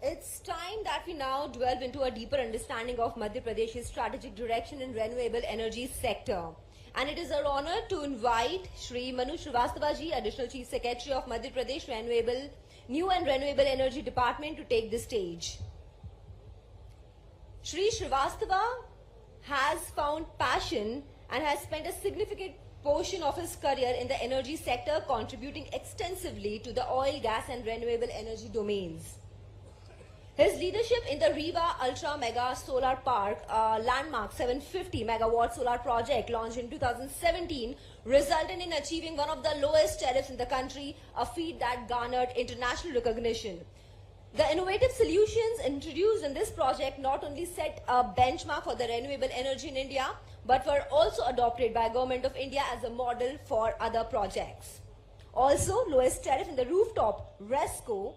It's time that we now delve into a deeper understanding of Madhya Pradesh's strategic direction in renewable energy sector. And it is our honor to invite Shri Manu Srivastava ji, Additional Chief Secretary of Madhya Pradesh New and Renewable Energy Department, to take the stage. Shri Srivastava has found passion and has spent a significant portion of his career in the energy sector, contributing extensively to the oil, gas and renewable energy domains. His leadership in the Riva Ultra Mega Solar Park, a landmark 750 megawatt solar project launched in 2017, resulted in achieving one of the lowest tariffs in the country, a feat that garnered international recognition. The innovative solutions introduced in this project not only set a benchmark for the renewable energy in India, but were also adopted by Government of India as a model for other projects. Also, lowest tariff in the rooftop RESCO,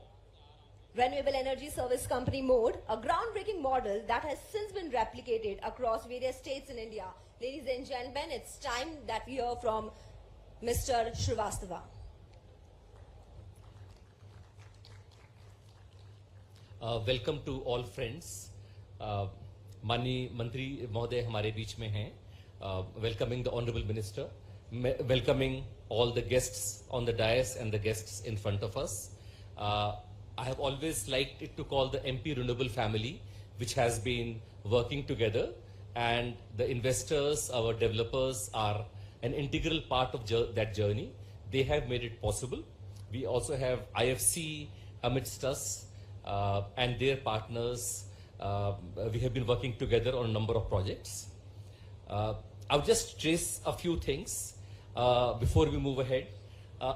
Renewable Energy Service Company mode, a groundbreaking model that has since been replicated across various states in India. Ladies and gentlemen, it's time that we hear from Mr. Srivastava. Welcome to all friends. माननीय मंत्री महोदय हमारे बीच में हैं, welcoming the honourable minister, welcoming all the guests on the dais and the guests in front of us. I have always liked it to call the MP Renewable family, which has been working together, and the investors, our developers, are an integral part of that journey. They have made it possible. We also have IFC amidst us and their partners. We have been working together on a number of projects. I'll just trace a few things before we move ahead.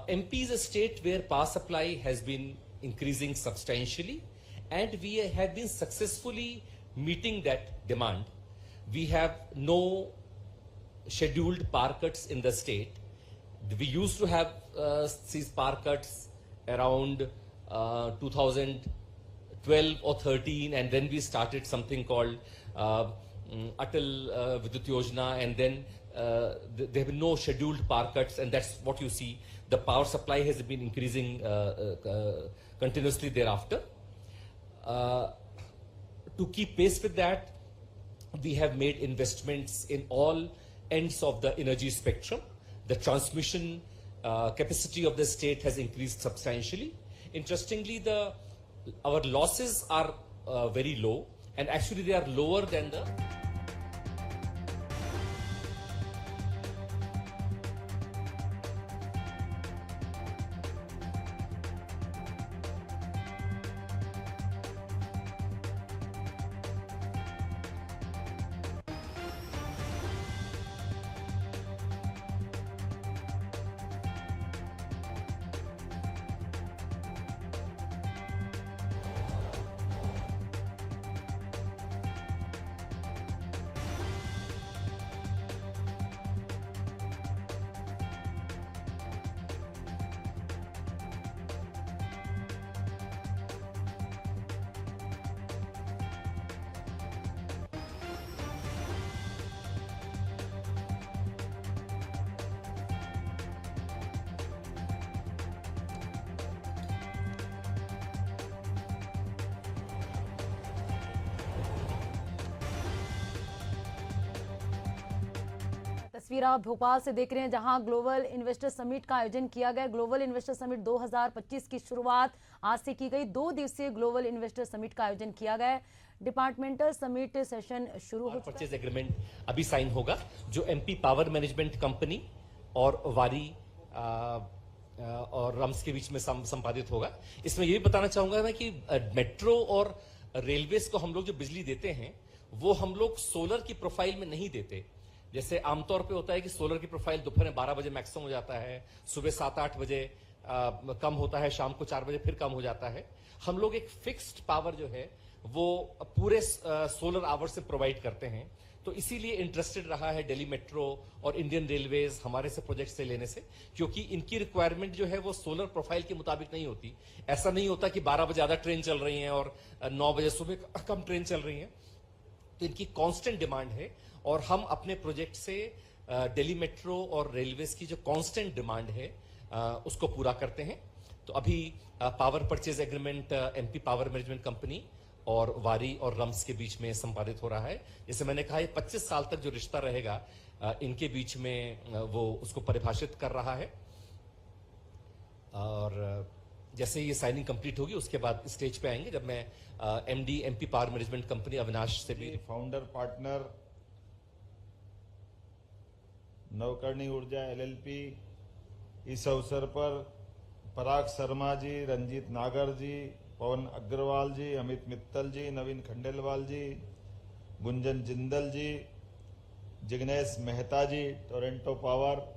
MP is a state where power supply has been increasing substantially, and we have been successfully meeting that demand. We have no scheduled power cuts in the state. We used to have these power cuts around 2012 or 13, and then we started something called Atal Vidyut Yojana, and then there have been no scheduled power cuts, and that's what you see. The power supply has been increasing continuously thereafter. To keep pace with that, we have made investments in all ends of the energy spectrum. The transmission capacity of the state has increased substantially. Interestingly, our losses are very low, and actually they are lower than the तस्वीर आप भोपाल से देख रहे हैं, जहां global investor summit का आयोजन किया गया। ग्लोबल इन्वेस्टर समिट 2025 की शुरुआत आज से की गई। 2 दिवसीय ग्लोबल इन्वेस्टर समिट का आयोजन किया गया। डिपार्टमेंटल समिट सेशन शुरू हो चुका है। परचेज एग्रीमेंट अभी साइन होगा, जो एमपी पावर मैनेजमेंट कंपनी और वारी और रम्स के बीच में संपादित होगा। इसमें ये भी बताना चाहूंगा मैं कि मेट्रो और रेलवेज को हम लोग जो बिजली देते हैं वो हम लोग सोलर की प्रोफाइल में नहीं देते। जैसे आमतौर पे होता है कि सोलर की प्रोफाइल दोपहर में 12 बजे मैक्सिमम हो जाता है, सुबह 7-8 बजे कम होता है, शाम को 4 बजे फिर कम हो जाता है। हम लोग एक फिक्स्ड पावर जो है वो पूरे सोलर आवर से प्रोवाइड करते हैं। तो इसीलिए इंटरेस्टेड रहा है दिल्ली मेट्रो और इंडियन रेलवेज हमारे से प्रोजेक्ट से लेने से, क्योंकि इनकी रिक्वायरमेंट जो है वो सोलर प्रोफाइल के मुताबिक नहीं होती। ऐसा नहीं होता कि 12 बजे ज्यादा ट्रेन चल रही है और 9 बजे सुबह कम ट्रेन चल रही है। तो इनकी कांस्टेंट डिमांड है और हम अपने प्रोजेक्ट से दिल्ली मेट्रो और रेलवेज की जो कांस्टेंट डिमांड है उसको पूरा करते हैं। तो अभी power purchase agreement MP power management company और वारी और रम्स के बीच में संपादित हो रहा है। जैसे मैंने कहा, ये 25 साल तक जो रिश्ता रहेगा इनके बीच में वो उसको परिभाषित कर रहा है। और जैसे ये साइनिंग कंप्लीट होगी उसके बाद स्टेज पे आएंगे, जब मैं MD MP power management company Avinash से भी फाउंडर पार्टनर नवकर्णी ऊर्जा एलएलपी, इस अवसर पर पराग शर्मा जी, रंजीत नागर जी, पवन अग्रवाल जी, अमित मित्तल जी, नवीन खंडेलवाल जी, गुंजन जिंदल जी, जिग्नेश मेहता जी, टोरंटो पावर।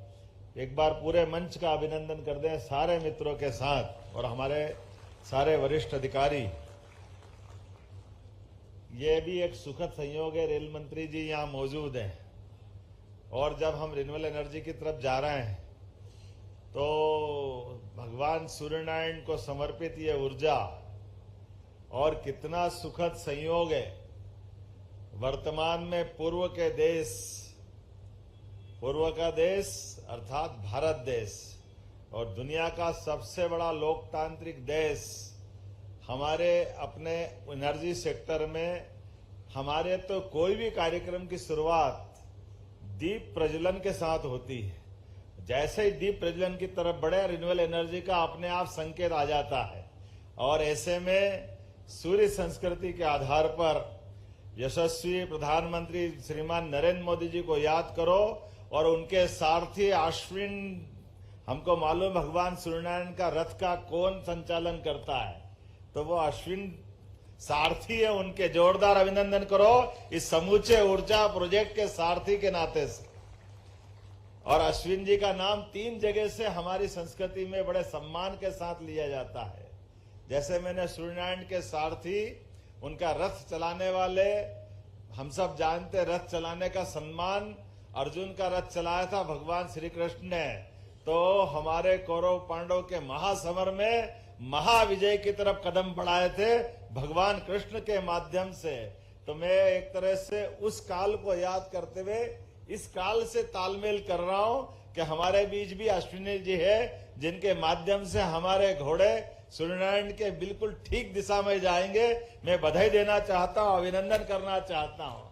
एक बार पूरे मंच का अभिनंदन कर दें सारे मित्रों के साथ और हमारे सारे वरिष्ठ अधिकारी। ये भी एक सुखद संयोग है, रेल मंत्री जी यहाँ मौजूद हैं और जब हम रिन्यूएबल एनर्जी की तरफ जा रहे हैं तो भगवान सूर्यनारायण को समर्पित ये ऊर्जा और कितना सुखद संयोग है। वर्तमान में पूर्व का देश अर्थात भारत देश और दुनिया का सबसे बड़ा लोकतांत्रिक देश हमारे अपने एनर्जी सेक्टर में, हमारे तो कोई भी कार्यक्रम की शुरुआत दीप प्रज्वलन के साथ होती है। जैसे ही दीप प्रज्वलन की तरफ बढ़े, रिन्यूएबल एनर्जी का अपने आप संकेत आ जाता है। और ऐसे में सूर्य संस्कृति के आधार पर यशस्वी प्रधानमंत्री श्रीमान नरेंद्र मोदी जी को याद करो और उनके सारथी अश्विन, हमको मालूम भगवान सूर्यनारायण का रथ का कौन संचालन करता है, तो वो अश्विन सारथी है। उनके जोरदार अभिनंदन करो इस समूचे ऊर्जा प्रोजेक्ट के सारथी के नाते से। और अश्विन जी का नाम 3 जगह से हमारी संस्कृति में बड़े सम्मान के साथ लिया जाता है। जैसे मैंने सूर्यनारायण के सारथी, उनका रथ चलाने वाले, हम सब जानते रथ चलाने का सम्मान अर्जुन का रथ चलाया था भगवान श्री कृष्ण ने, तो हमारे कौरव पांडव के महासमर में महाविजय की तरफ कदम बढ़ाए थे भगवान कृष्ण के माध्यम से। तो मैं एक तरह से उस काल को याद करते हुए इस काल से तालमेल कर रहा हूं कि हमारे बीच भी अश्विनी जी है, जिनके माध्यम से हमारे घोड़े सूर्यनारायण के बिल्कुल ठीक दिशा में जाएंगे। मैं बधाई देना चाहता हूं, अभिनंदन करना चाहता हूं।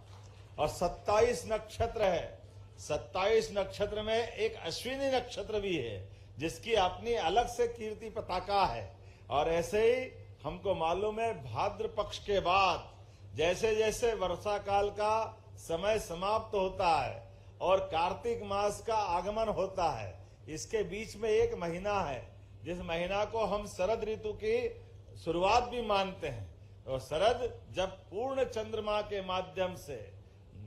और 27 नक्षत्र है, 27 नक्षत्र में एक अश्विनी नक्षत्र भी है, जिसकी अपनी अलग से कीर्ति पताका है। और ऐसे ही हमको मालूम है भाद्र पक्ष के बाद जैसे जैसे वर्षा काल का समय समाप्त होता है और कार्तिक मास का आगमन होता है, इसके बीच में एक महीना है जिस महीना को हम शरद ऋतु की शुरुआत भी मानते हैं। और शरद जब पूर्ण चंद्रमा के माध्यम से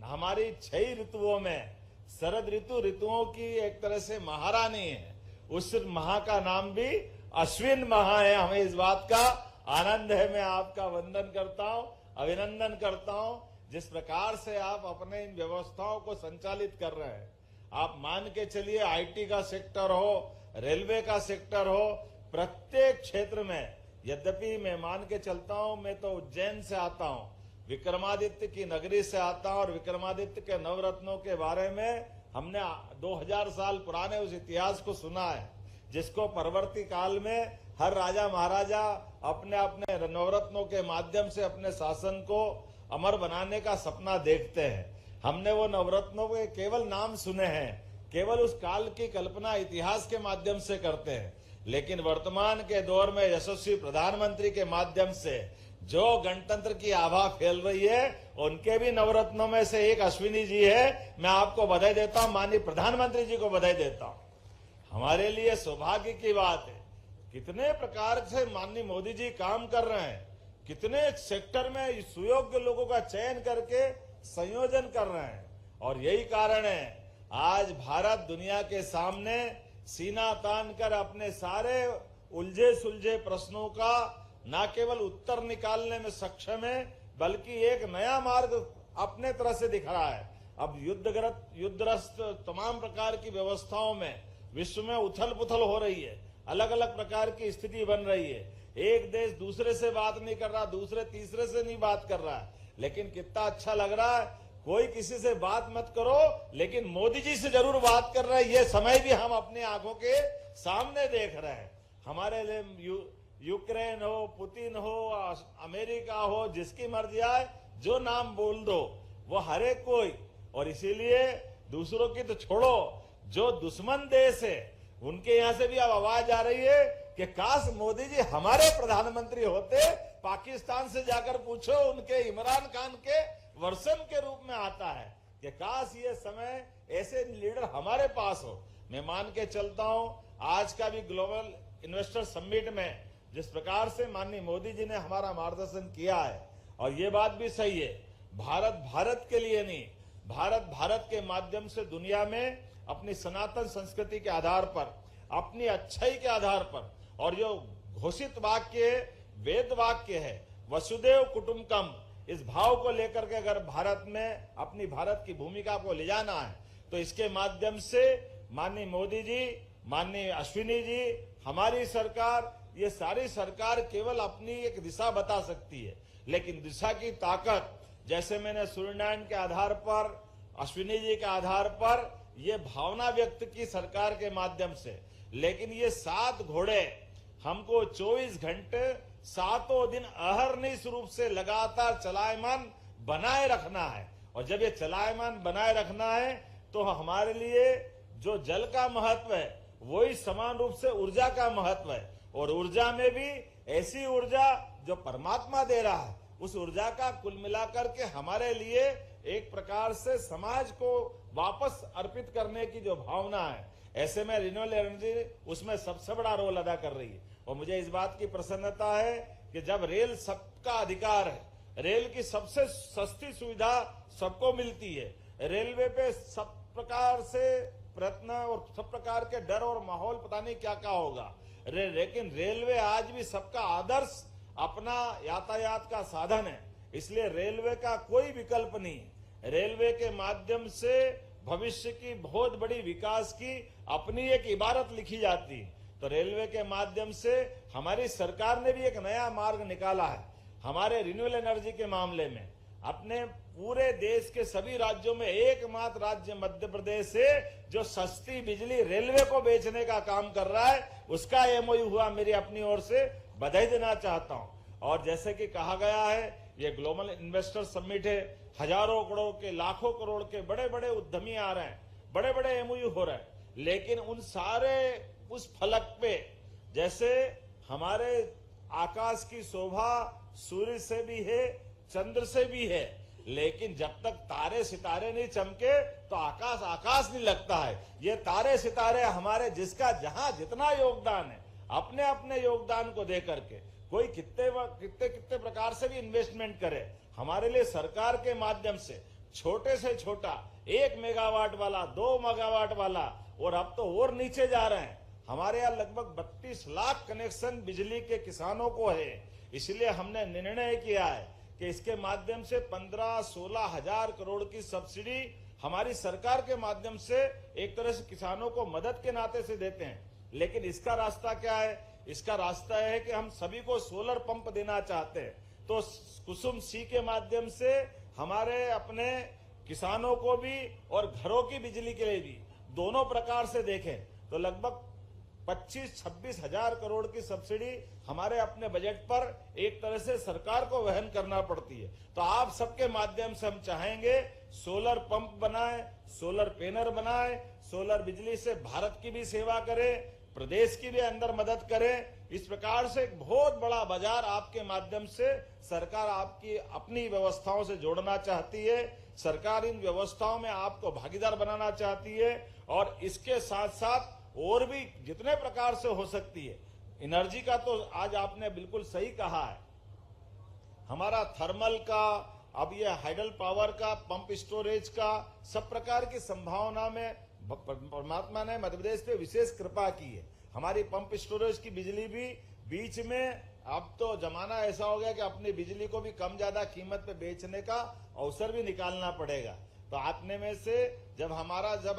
हमारी 6 ऋतुओं में शरद ऋतु ऋतुओं की एक तरह से महारानी है, उस माह का नाम भी अश्विन माह है। हमें इस बात का आनंद है। मैं आपका वंदन करता हूं, अभिनंदन करता हूं, जिस प्रकार से आप अपने इन व्यवस्थाओं को संचालित कर रहे हैं। आप मान के चलिए आईटी का सेक्टर हो, रेलवे का सेक्टर हो, प्रत्येक क्षेत्र में, यद्यपि मैं मान के चलता हूं, मैं तो उज्जैन से आता हूं, विक्रमादित्य की नगरी से आता हूं, और विक्रमादित्य के नवरत्नों के बारे में हमने 2000 साल पुराने उस इतिहास को सुना है, जिसको परवर्ती काल में हर राजा महाराजा अपने अपने नवरत्नों के माध्यम से अपने शासन को अमर बनाने का सपना देखते हैं। हमने वो नवरत्नों के केवल नाम सुने हैं, केवल उस काल की कल्पना इतिहास के माध्यम से करते हैं। लेकिन वर्तमान के दौर में यशस्वी प्रधानमंत्री के माध्यम से जो गणतंत्र की आभा फैल रही है, उनके भी नवरत्नों में से एक अश्विनी जी है। मैं आपको बधाई देता हूं, माननीय प्रधानमंत्री जी को बधाई देता हूं। हमारे लिए सौभाग्य की बात है, कितने प्रकार से माननीय मोदी जी काम कर रहे हैं, कितने सेक्टर में सुयोग्य लोगों का चयन करके संयोजन कर रहे हैं। और यही कारण है आज भारत दुनिया के सामने सीना तान कर अपने सारे उलझे सुलझे प्रश्नों का न केवल उत्तर निकालने में सक्षम है, बल्कि एक नया मार्ग अपने तरह से दिख रहा है। अब युद्धग्रस्त तमाम प्रकार की व्यवस्थाओं में विश्व में उथल पुथल हो रही है, अलग अलग प्रकार की स्थिति बन रही है। एक देश दूसरे से बात नहीं कर रहा, दूसरे तीसरे से नहीं बात कर रहा है। लेकिन कितना अच्छा लग रहा है, कोई किसी से बात मत करो, लेकिन मोदी जी से जरूर बात कर रहे हैं। ये समय भी हम अपनी आंखों के सामने देख रहे हैं। हमारे लिए यूक्रेन हो, पुतिन हो, अमेरिका हो, जिसकी मर्जी आए जो नाम बोल दो, वो हर एक कोई। और इसीलिए दूसरों की तो छोड़ो, जो दुश्मन देश है उनके यहां से भी अब आवाज आ रही है कि काश मोदी जी हमारे प्रधानमंत्री होते। पाकिस्तान से जाकर पूछो, उनके इमरान खान के वर्षन के रूप में आता है कि काश ये समय ऐसे लीडर हमारे पास हो। मैं मान के चलता हूं, आज का भी ग्लोबल इन्वेस्टर समिट में जिस प्रकार से माननीय मोदी जी ने हमारा मार्गदर्शन किया है, और ये बात भी सही है, भारत भारत के लिए नहीं, भारत के माध्यम से दुनिया में अपनी सनातन संस्कृति के आधार पर, अपनी अच्छाई के आधार पर, और जो घोषित वाक्य वेद वाक्य है वसुदेव कुटुंबकम, इस भाव को लेकर के अगर भारत में अपनी भारत की भूमिका को ले जाना है, तो इसके माध्यम से माननीय मोदी जी, माननीय अश्विनी जी, हमारी सरकार, ये सारी सरकार केवल अपनी एक दिशा बता सकती है। लेकिन दिशा की ताकत, जैसे मैंने सूर्यनारायण के आधार पर, अश्विनी जी के आधार पर ये भावना व्यक्त की सरकार के माध्यम से, लेकिन ये 7 घोड़े हमको 24 घंटे 7 दिन अहरनिश रूप से लगातार चलायमान बनाए रखना है। और जब ये चलायमान बनाए रखना है, तो हमारे लिए जो जल का महत्व है वही समान रूप से ऊर्जा का महत्व है। और ऊर्जा में भी ऐसी ऊर्जा जो परमात्मा दे रहा है, उस ऊर्जा का कुल मिलाकर के हमारे लिए एक प्रकार से समाज को वापस अर्पित करने की जो भावना है, ऐसे में रिन्यूएबल एनर्जी उसमें सबसे बड़ा रोल अदा कर रही है। और मुझे इस बात की प्रसन्नता है कि जब रेल सबका अधिकार है, रेल की सबसे सस्ती सुविधा सबको मिलती है, रेलवे पे सब प्रकार से प्रयत्न और सब प्रकार के डर और माहौल पता नहीं क्या क्या होगा। लेकिन रेलवे आज भी सबका आदर्श अपना यातायात का साधन है, इसलिए रेलवे का कोई विकल्प नहीं। रेलवे के माध्यम से भविष्य की बहुत बड़ी विकास की अपनी एक इबारत लिखी जाती है। तो रेलवे के माध्यम से हमारी सरकार ने भी एक नया मार्ग निकाला है। हमारे रिन्यूएबल एनर्जी के मामले में अपने पूरे देश के सभी राज्यों में एकमात्र राज्य मध्य प्रदेश है जो सस्ती बिजली रेलवे को बेचने का काम कर रहा है। उसका एमओयू हुआ, मेरी अपनी ओर से बधाई देना चाहता हूं। और जैसे कि कहा गया है, ये ग्लोबल इन्वेस्टर समिट है, हजारों करोड़ के लाखों करोड़ के बड़े बड़े उद्यमी आ रहे हैं, बड़े बड़े एमओयू हो रहे हैं, लेकिन उन सारे उस फलक पे जैसे हमारे आकाश की शोभा सूर्य से भी है, चंद्र से भी है, लेकिन जब तक तारे सितारे नहीं चमके तो आकाश आकाश नहीं लगता है। ये तारे सितारे हमारे जिसका जहां जितना योगदान है, अपने अपने योगदान को दे करके कोई कितने प्रकार से भी इन्वेस्टमेंट करे, हमारे लिए सरकार के माध्यम से छोटे से छोटा 1 मेगावाट वाला, 2 मेगावाट वाला, और अब तो और नीचे जा रहे हैं। हमारे यहाँ लगभग 32 लाख कनेक्शन बिजली के किसानों को है। इसलिए हमने निर्णय किया है कि इसके माध्यम से 15-16 हजार करोड़ की सब्सिडी हमारी सरकार के माध्यम से एक तरह से किसानों को मदद के नाते से देते हैं। लेकिन इसका रास्ता क्या है? इसका रास्ता है कि हम सभी को सोलर पंप देना चाहते हैं। तो कुसुम सी के माध्यम से हमारे अपने किसानों को भी और घरों की बिजली के लिए भी दोनों प्रकार से देखें तो लगभग 25-26 हजार करोड़ की सब्सिडी हमारे अपने बजट पर एक तरह से सरकार को वहन करना पड़ती है। तो आप सबके माध्यम से हम चाहेंगे सोलर पंप बनाएं, सोलर पैनल बनाएं, सोलर बिजली से भारत की भी सेवा करें, प्रदेश की भी अंदर मदद करें। इस प्रकार से एक बहुत बड़ा बाजार आपके माध्यम से सरकार आपकी अपनी व्यवस्थाओं से जोड़ना चाहती है। सरकार इन व्यवस्थाओं में आपको भागीदार बनाना चाहती है और इसके साथ साथ और भी जितने प्रकार से हो सकती है। एनर्जी का तो आज आपने बिल्कुल सही कहा है, हमारा थर्मल का, अब ये हाइडल पावर का, पंप स्टोरेज का, सब प्रकार की संभावना में परमात्मा ने मध्य प्रदेश पे विशेष कृपा की है। हमारी पंप स्टोरेज की बिजली भी बीच में, अब तो जमाना ऐसा हो गया कि अपनी बिजली को भी कम ज्यादा कीमत पे बेचने का अवसर भी निकालना पड़ेगा। तो आपने में से जब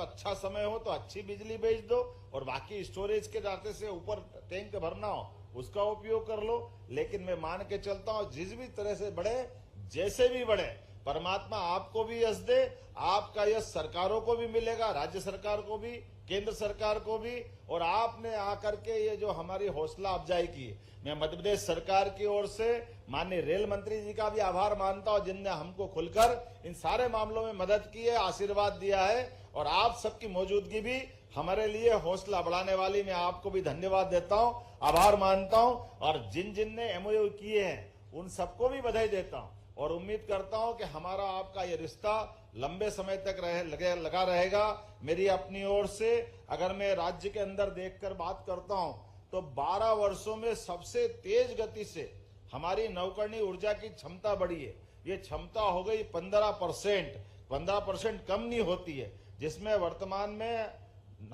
अच्छा समय हो तो अच्छी बिजली बेच दो और बाकी स्टोरेज के नाते से ऊपर टैंक भरना हो उसका उपयोग कर लो। लेकिन मैं मान के चलता हूँ जिस भी तरह से बढ़े, जैसे भी बढ़े, परमात्मा आपको भी यश दे, आपका यश सरकारों को भी मिलेगा, राज्य सरकार को भी, केंद्र सरकार को भी। और आपने आकर के ये जो हमारी हौसला अफजाई की, मैं मध्य प्रदेश सरकार की ओर से माननीय रेल मंत्री जी का भी आभार मानता हूं जिनने हमको खुलकर इन सारे मामलों में मदद की है, आशीर्वाद दिया है। और आप सबकी मौजूदगी भी हमारे लिए हौसला बढ़ाने वाली, मैं आपको भी धन्यवाद देता हूं, आभार मानता हूं। और जिन ने एमओयू किए हैं उन सबको भी बधाई देता हूं और उम्मीद करता हूं कि हमारा आपका ये रिश्ता लंबे समय तक लगा रहेगा। मेरी अपनी ओर से अगर मैं राज्य के अंदर देखकर बात करता हूं तो 12 वर्षों में सबसे तेज गति से हमारी नवकरणीय ऊर्जा की क्षमता बढ़ी है। ये क्षमता हो गई 15% कम नहीं होती है, जिसमें वर्तमान में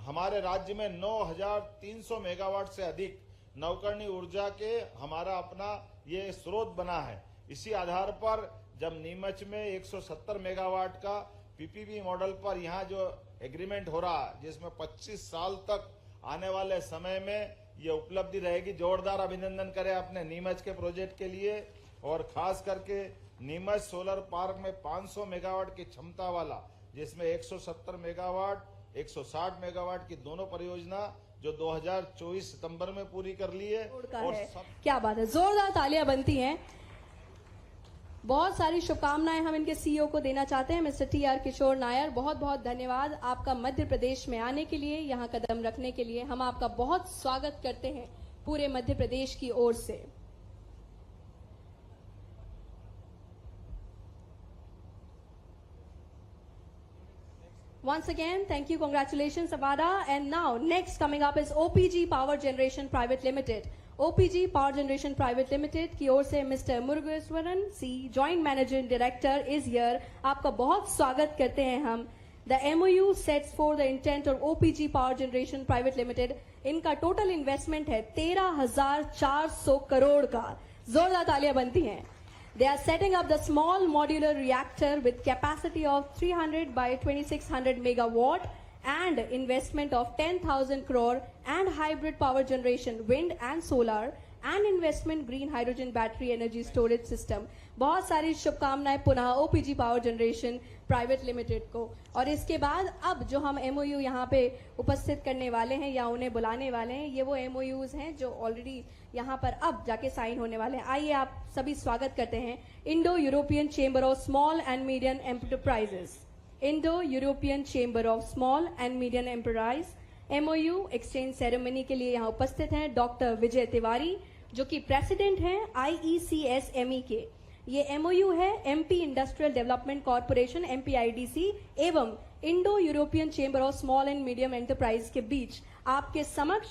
हमारे राज्य में 9,300 मेगावाट से अधिक नवकरणीय ऊर्जा के हमारा अपना ये स्रोत बना है। इसी आधार पर जब नीमच में 170 मेगावाट का पीपीपी मॉडल पर यहाँ जो एग्रीमेंट हो रहा है, जिसमें 25 साल तक आने वाले समय में ये उपलब्धि रहेगी। जोरदार अभिनंदन करें अपने नीमच के प्रोजेक्ट के लिए। और खास करके नीमच सोलर पार्क में 500 मेगावाट की क्षमता वाला, जिसमें 170 मेगावाट 160 मेगावाट की दोनों परियोजना जो 2024 सितंबर में पूरी कर ली है। और क्या बात है, जोरदार तालियां बनती हैं। बहुत सारी शुभकामनाएं हम इनके सीईओ को देना चाहते हैं। मिस्टर TR किशोर नायर, बहुत बहुत धन्यवाद आपका मध्य प्रदेश में आने के लिए, यहाँ कदम रखने के लिए। हम आपका बहुत स्वागत करते हैं पूरे मध्य प्रदेश की ओर से। Once again, thank you, congratulations, Avada. And now, next coming up is OPG Power Generation Private Limited. OPG Power Generation Private Limited की ओर से mister Murugeshwaran C, joint managing director, is here. आपका बहुत स्वागत करते हैं हम The MOU sets forth the intent of OPG Power Generation Private Limited. इनका टोटल इन्वेस्टमेंट है 13,400 करोड़ का. जोरदार तालियां बनती हैं. They are setting up the small modular reactor with capacity of 300 by 2600 megawatt and investment of 10,000 crore and hybrid power generation, wind and solar and investment green hydrogen battery energy storage system. बहुत सारी शुभकामनाएं पुनः OPG power generation private limited को. और इसके बाद अब जो हम एमओयू यहाँ पे उपस्थित करने वाले हैं या उन्हें बुलाने वाले हैं, ये वो एमओयूज हैं जो ऑलरेडी यहाँ पर अब जाके साइन होने वाले हैं. आइए आप सभी स्वागत करते हैं Indo European chamber of small and medium enterprises. Indo European chamber of small and medium enterprise MOU exchange ceremony के लिए यहाँ उपस्थित हैं डॉक्टर विजय तिवारी, जो कि प्रेसिडेंट हैं IECSME के. ये एमओयू है MP industrial development corporation MPIDC एवं Indo European chamber of small and medium enterprise के बीच आपके समक्ष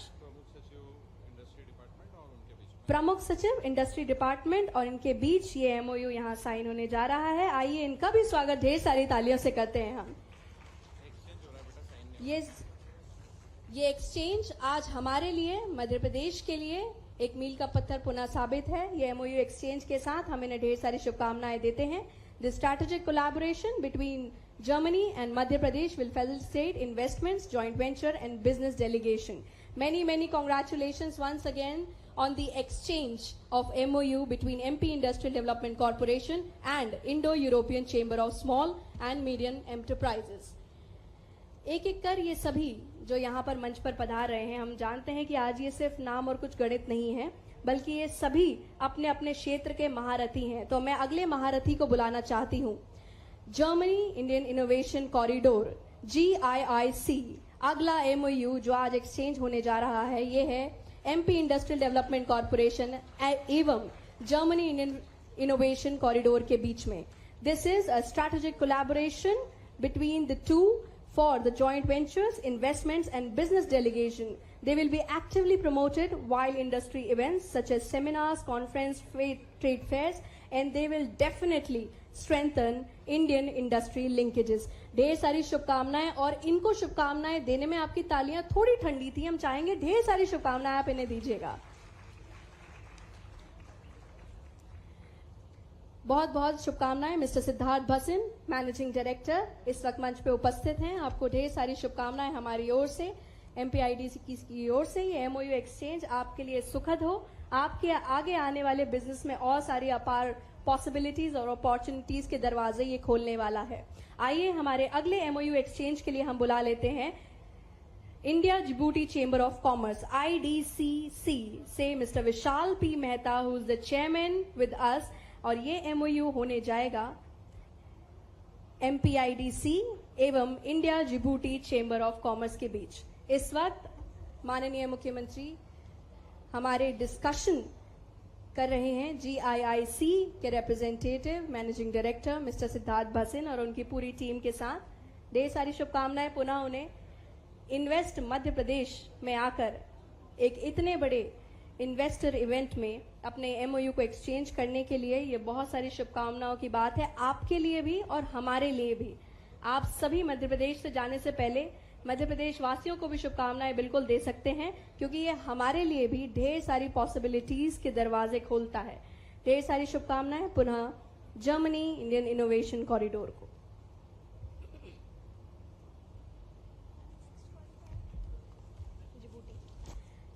प्रमुख सचिव इंडस्ट्री डिपार्टमेंट और इनके बीच ये एमओयू यहाँ साइन होने जा रहा है. आइए इनका भी स्वागत ढेर सारी तालियों से करते हैं हम. ये एक्सचेंज आज हमारे लिए, मध्य प्रदेश के लिए एक मील का पत्थर पुनः साबित है. ये एमओयू एक्सचेंज के साथ हम इन्हें ढेर सारी शुभकामनाएं देते हैं. The strategic collaboration between Germany and Madhya Pradesh will facilitate investments, joint venture and business delegation. Many congratulations once again on the exchange of MOU between MP Industrial Development Corporation and Indo-European Chamber of Small and Medium Enterprises. एक एक कर ये सभी जो यहाँ पर मंच पर पधार रहे हैं, हम जानते हैं कि आज ये सिर्फ नाम और कुछ गणित नहीं है, बल्कि ये सभी अपने अपने क्षेत्र के महारथी हैं. तो मैं अगले महारथी को बुलाना चाहती हूँ. Germany Indian innovation corridor GIIC. अगला MOU जो आज एक्सचेंज होने जा रहा है ये है MP इंडस्ट्रियल डेवलपमेंट कॉर्पोरेशन एवं जर्मनी इंडियन इनोवेशन कॉरिडोर के बीच में. This is a strategic collaboration between the two for the joint ventures, investments and business delegation. They will be actively promoted while industry events such as seminars, conference, trade fairs, and they will definitely strengthen Indian industry linkages. ढेर सारी शुभकामनाएं. और इनको शुभकामनाएं देने में आपकी तालियां थोड़ी ठंडी थी, हम चाहेंगे ढेर सारी शुभकामनाएं आप इन्हें दीजिएगा. बहुत बहुत शुभकामनाएं. Mister Siddharth Bhasin, managing director, इस वक्त मंच पे उपस्थित हैं. आपको ढेर सारी शुभकामनाएं हमारी ओर से, MPIDC की ओर से. ये MOU एक्सचेंज आपके लिए सुखद हो. आपके आगे आने वाले बिजनेस में और सारी अपार पॉसिबिलिटीज और अपॉर्चुनिटीज के दरवाजे ये खोलने वाला है. आइए हमारे अगले MOU एक्सचेंज के लिए हम बुला लेते हैं India Djibouti chamber of commerce IDCC से mister Vishal P Mehta, who is the chairman with us. और ये MOU होने जाएगा MPIDC एवं India Djibouti chamber of commerce के बीच. इस वक्त माननीय मुख्यमंत्री हमारे डिस्कशन कर रहे हैं GIIC के representative managing director mister Siddharth Bhasin और उनकी पूरी टीम के साथ. ढेर सारी शुभकामनाएं पुनः उन्हें इन्वेस्ट मध्य प्रदेश में आकर एक इतने बड़े इन्वेस्टर इवेंट में अपने MOU को एक्सचेंज करने के लिए. ये बहुत सारी शुभकामनाओं की बात है आपके लिए भी और हमारे लिए भी. आप सभी मध्य प्रदेश से जाने से पहले मध्य प्रदेश वासियों को भी शुभकामनाएं बिल्कुल दे सकते हैं, क्योंकि ये हमारे लिए भी ढेर सारी पॉसिबिलिटीज के दरवाजे खोलता है. ढेर सारी शुभकामनाएं पुनः जर्मनी इंडियन इनोवेशन कॉरिडोर को.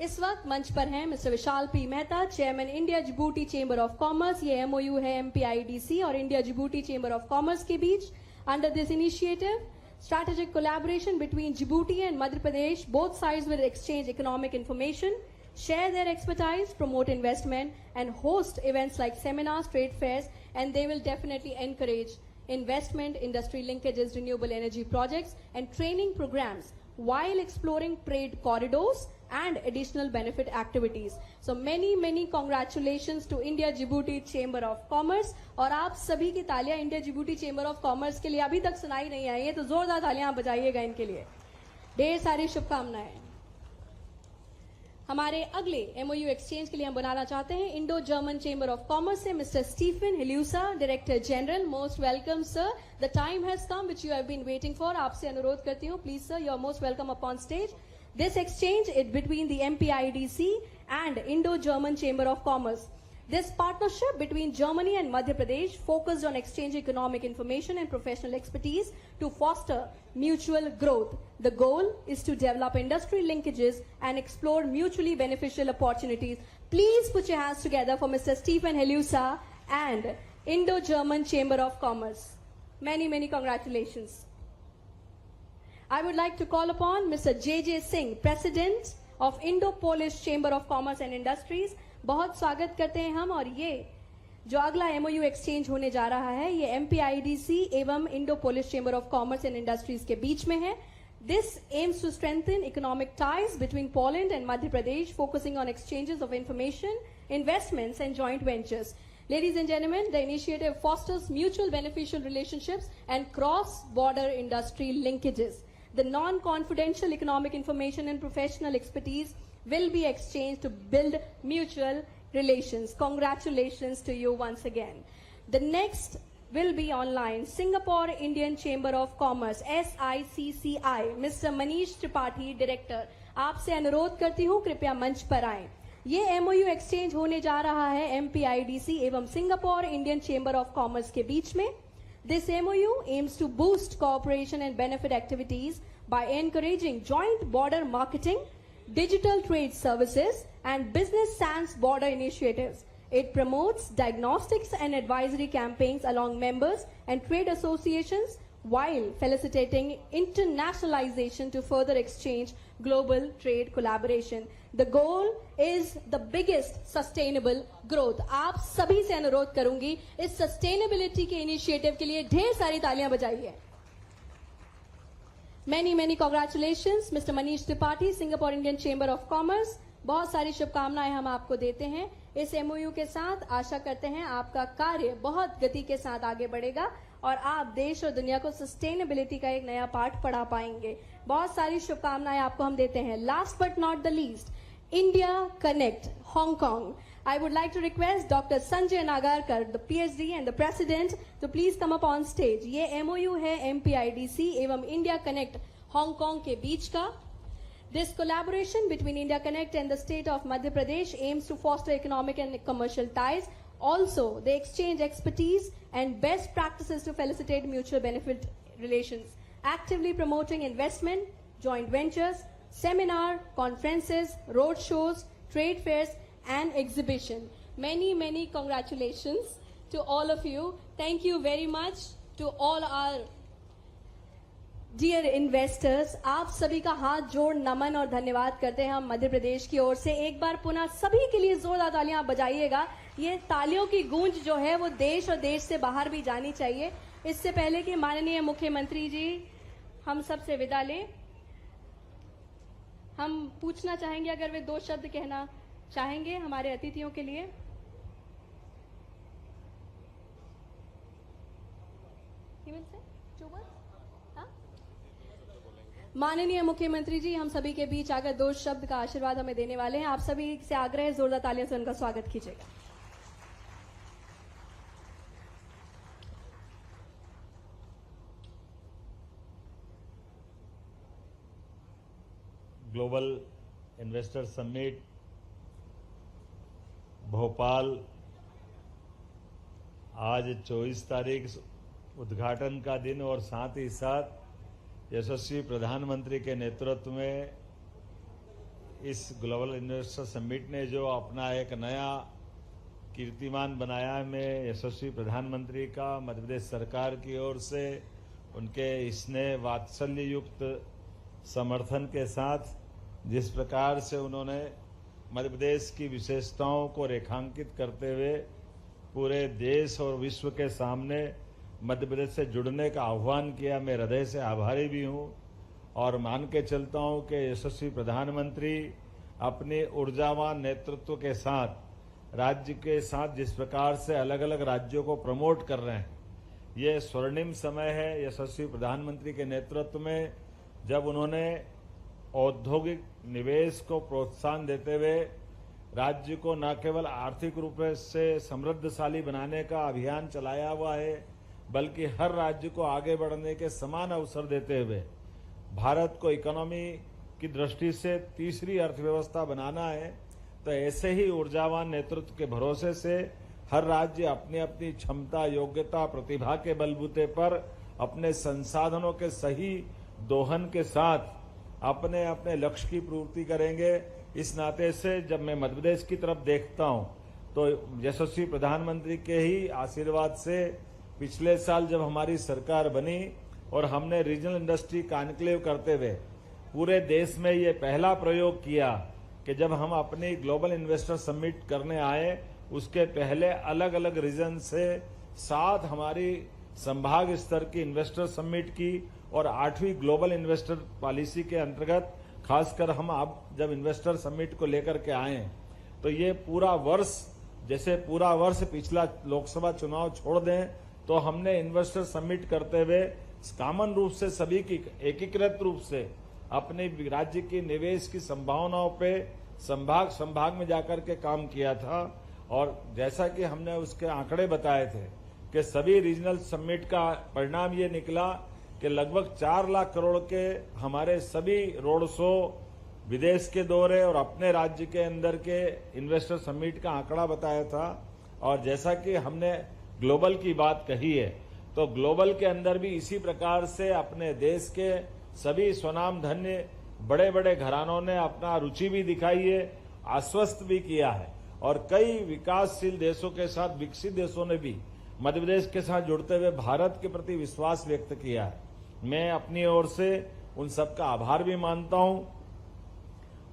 इस वक्त मंच पर हैं mister Vishal P Mehta, chairman India Djibouti chamber of commerce. ये MOU है MPIDC और India Djibouti chamber of commerce के बीच. Under this initiative, strategic collaboration between Djibouti and Madhya Pradesh, both sides will exchange economic information, share their expertise, promote investment, and host events like seminars, trade fairs, and they will definitely encourage investment, industry linkages, renewable energy projects, and training programs while exploring trade corridors and additional benefit activities. So many congratulations to India Djibouti Chamber of Commerce. और आप सभी की तालियां India Djibouti chamber of commerce के लिए अभी तक सुनाई नहीं आई है, तो जोरदार तालियां आप बजाइएगा इनके लिए. ढेर सारी शुभकामनाएं. हमारे अगले एमओयू एक्सचेंज के लिए हम बनाना चाहते हैं Indo German chamber of commerce से मिस्टर स्टीफन हिल्यूसा, director general. Most welcome sir, the time has come which you have been waiting for. आपसे अनुरोध करती हूँ, please sir, you are most welcome upon stage. This exchange is between the MPIDC and Indo-German Chamber of Commerce. This partnership between Germany and Madhya Pradesh focused on exchanging economic information and professional expertise to foster mutual growth. The goal is to develop industry linkages and explore mutually beneficial opportunities. Please put your hands together for Mr. Stephen Helusa and Indo-German Chamber of Commerce. Many, many congratulations. I would like to call upon Mr. JJ Singh, President of Indo-Polish Chamber of Commerce and Industries. बहुत स्वागत करते हैं हम। और ये जो अगला MOU exchange होने जा रहा है ये MPIDC एवं Indo-Polish Chamber of Commerce and Industries के बीच में है। This aims to strengthen economic ties between Poland and Madhya Pradesh, focusing on exchanges of information, investments and joint ventures. Ladies and gentlemen, the initiative fosters mutual beneficial relationships and cross-border industry linkages. The non-confidential economic information and professional expertise will be exchanged to build mutual relations. Congratulations to you once again. The next will be online. Singapore Indian Chamber of Commerce, SICCI, Mr. Manish Tripathi, Director. आपसे अनुरोध करती हूँ कृपया मंच पर आएं। ये MOU exchange होने जा रहा है MPIDC एवं Singapore Indian chamber of commerce के बीच में। This MOU aims to boost cooperation and benefit activities by encouraging joint border marketing, digital trade services, and business sans border initiatives. It promotes diagnostics and advisory campaigns along members and trade associations while facilitating internationalization to further exchange global trade collaboration. The goal is the biggest sustainable growth. आप सभी से अनुरोध करूंगी इस sustainability के initiative के लिए ढेर सारी तालियां बजाइए। Many, many congratulations, Mr. Manish Tripathi, Singapore Indian Chamber of Commerce. बहुत सारी शुभकामनाएं हम आपको देते हैं इस MOU के साथ। आशा करते हैं आपका कार्य बहुत गति के साथ आगे बढ़ेगा और आप देश और दुनिया को सस्टेनेबिलिटी का एक नया पाठ पढ़ा पाएंगे। बहुत सारी शुभकामनाएं आपको हम देते हैं। Last but not the least, India Connect, Hong Kong. I would like to request Dr. Sanjay Nagarkar, the PhD and the President, to please come up on stage. ये MOU है MPIDC एवं India Connect Hong Kong के बीच का। This collaboration between India Connect and the state of Madhya Pradesh aims to foster economic and commercial ties. Also, they exchange expertise and best practices to facilitate mutual benefit relations, actively promoting investment, joint ventures, seminar, conferences, road shows, trade fairs, and exhibition. Many, many congratulations to all of you. Thank you very much to all our dear investors. आप सभी का हाथ जोड़ नमन और धन्यवाद करते हैं हम मध्य प्रदेश की ओर से। एक बार पुनः सभी के लिए जोरदार तालियां बजाइएगा। ये तालियों की गूंज जो है वो देश और देश से बाहर भी जानी चाहिए। इससे पहले कि माननीय मुख्यमंत्री जी हम सबसे विदा लें, हम पूछना चाहेंगे अगर वे 2 शब्द कहना चाहेंगे हमारे अतिथियों के लिए। माननीय मुख्यमंत्री जी हम सभी के बीच आकर 2 शब्द का आशीर्वाद हमें देने वाले हैं। आप सभी से आग्रह है जोरदार तालियों से उनका स्वागत कीजिएगा। ग्लोबल इन्वेस्टर समिट भोपाल आज 24 तारीख उद्घाटन का दिन और साथ ही साथ यशस्वी प्रधानमंत्री के नेतृत्व में इस ग्लोबल इन्वेस्टर समिट ने जो अपना एक नया कीर्तिमान बनाया है, मैं यशस्वी प्रधानमंत्री का मध्य प्रदेश सरकार की ओर से उनके स्नेह वात्सल्य युक्त समर्थन के साथ जिस प्रकार से उन्होंने मध्य प्रदेश की विशेषताओं को रेखांकित करते हुए पूरे देश और विश्व के सामने मध्य प्रदेश से जुड़ने का आह्वान किया, मैं हृदय से आभारी भी हूं और मान के चलता हूं कि यशस्वी प्रधानमंत्री अपने ऊर्जावान नेतृत्व के साथ राज्य के साथ जिस प्रकार से अलग अलग राज्यों को प्रमोट कर रहे हैं, ये स्वर्णिम समय है यशस्वी प्रधानमंत्री के नेतृत्व में, जब उन्होंने औद्योगिक निवेश को प्रोत्साहन देते हुए राज्य को न केवल आर्थिक रूप से समृद्धशाली बनाने का अभियान चलाया हुआ है, बल्कि हर राज्य को आगे बढ़ने के समान अवसर देते हुए भारत को इकोनॉमी की दृष्टि से तीसरी अर्थव्यवस्था बनाना है। तो ऐसे ही ऊर्जावान नेतृत्व के भरोसे से हर राज्य अपनी अपनी क्षमता, योग्यता, प्रतिभा के बलबूते पर अपने संसाधनों के सही दोहन के साथ अपने अपने लक्ष्य की पूर्ति करेंगे। इस नाते से जब मैं मध्य प्रदेश की तरफ देखता हूं तो यशस्वी प्रधानमंत्री के ही आशीर्वाद से पिछले साल जब हमारी सरकार बनी और हमने रीजनल इंडस्ट्री कॉन्क्लेव करते हुए पूरे देश में ये पहला प्रयोग किया कि जब हम अपनी ग्लोबल इन्वेस्टर समिट करने आए, उसके पहले अलग अलग रीजन से 7 हमारी संभाग स्तर की इन्वेस्टर समिट की और 8वीं ग्लोबल इन्वेस्टर पॉलिसी के अंतर्गत खासकर हम अब जब इन्वेस्टर समिट को लेकर के आए तो ये पूरा वर्ष, जैसे पूरा वर्ष पिछला लोकसभा चुनाव छोड़ दें तो हमने इन्वेस्टर समिट करते हुए कॉमन रूप से सभी की एकीकृत रूप से अपने राज्य की निवेश की संभावनाओं पे संभाग में जाकर के काम किया था। और जैसा कि हमने उसके आंकड़े बताए थे कि सभी रीजनल समिट का परिणाम ये निकला कि लगभग 4 लाख करोड़ के हमारे सभी रोड शो, विदेश के दौरे और अपने राज्य के अंदर के इन्वेस्टर समिट का आंकड़ा बताया था। और जैसा कि हमने ग्लोबल की बात कही है तो ग्लोबल के अंदर भी इसी प्रकार से अपने देश के सभी स्वनाम धन्य बड़े बड़े घरानों ने अपना रुचि भी दिखाई है, आश्वस्त भी किया है और कई विकासशील देशों के साथ विकसित देशों ने भी मध्य प्रदेश के साथ जुड़ते हुए भारत के प्रति विश्वास व्यक्त किया है। मैं अपनी ओर से उन सबका आभार भी मानता हूं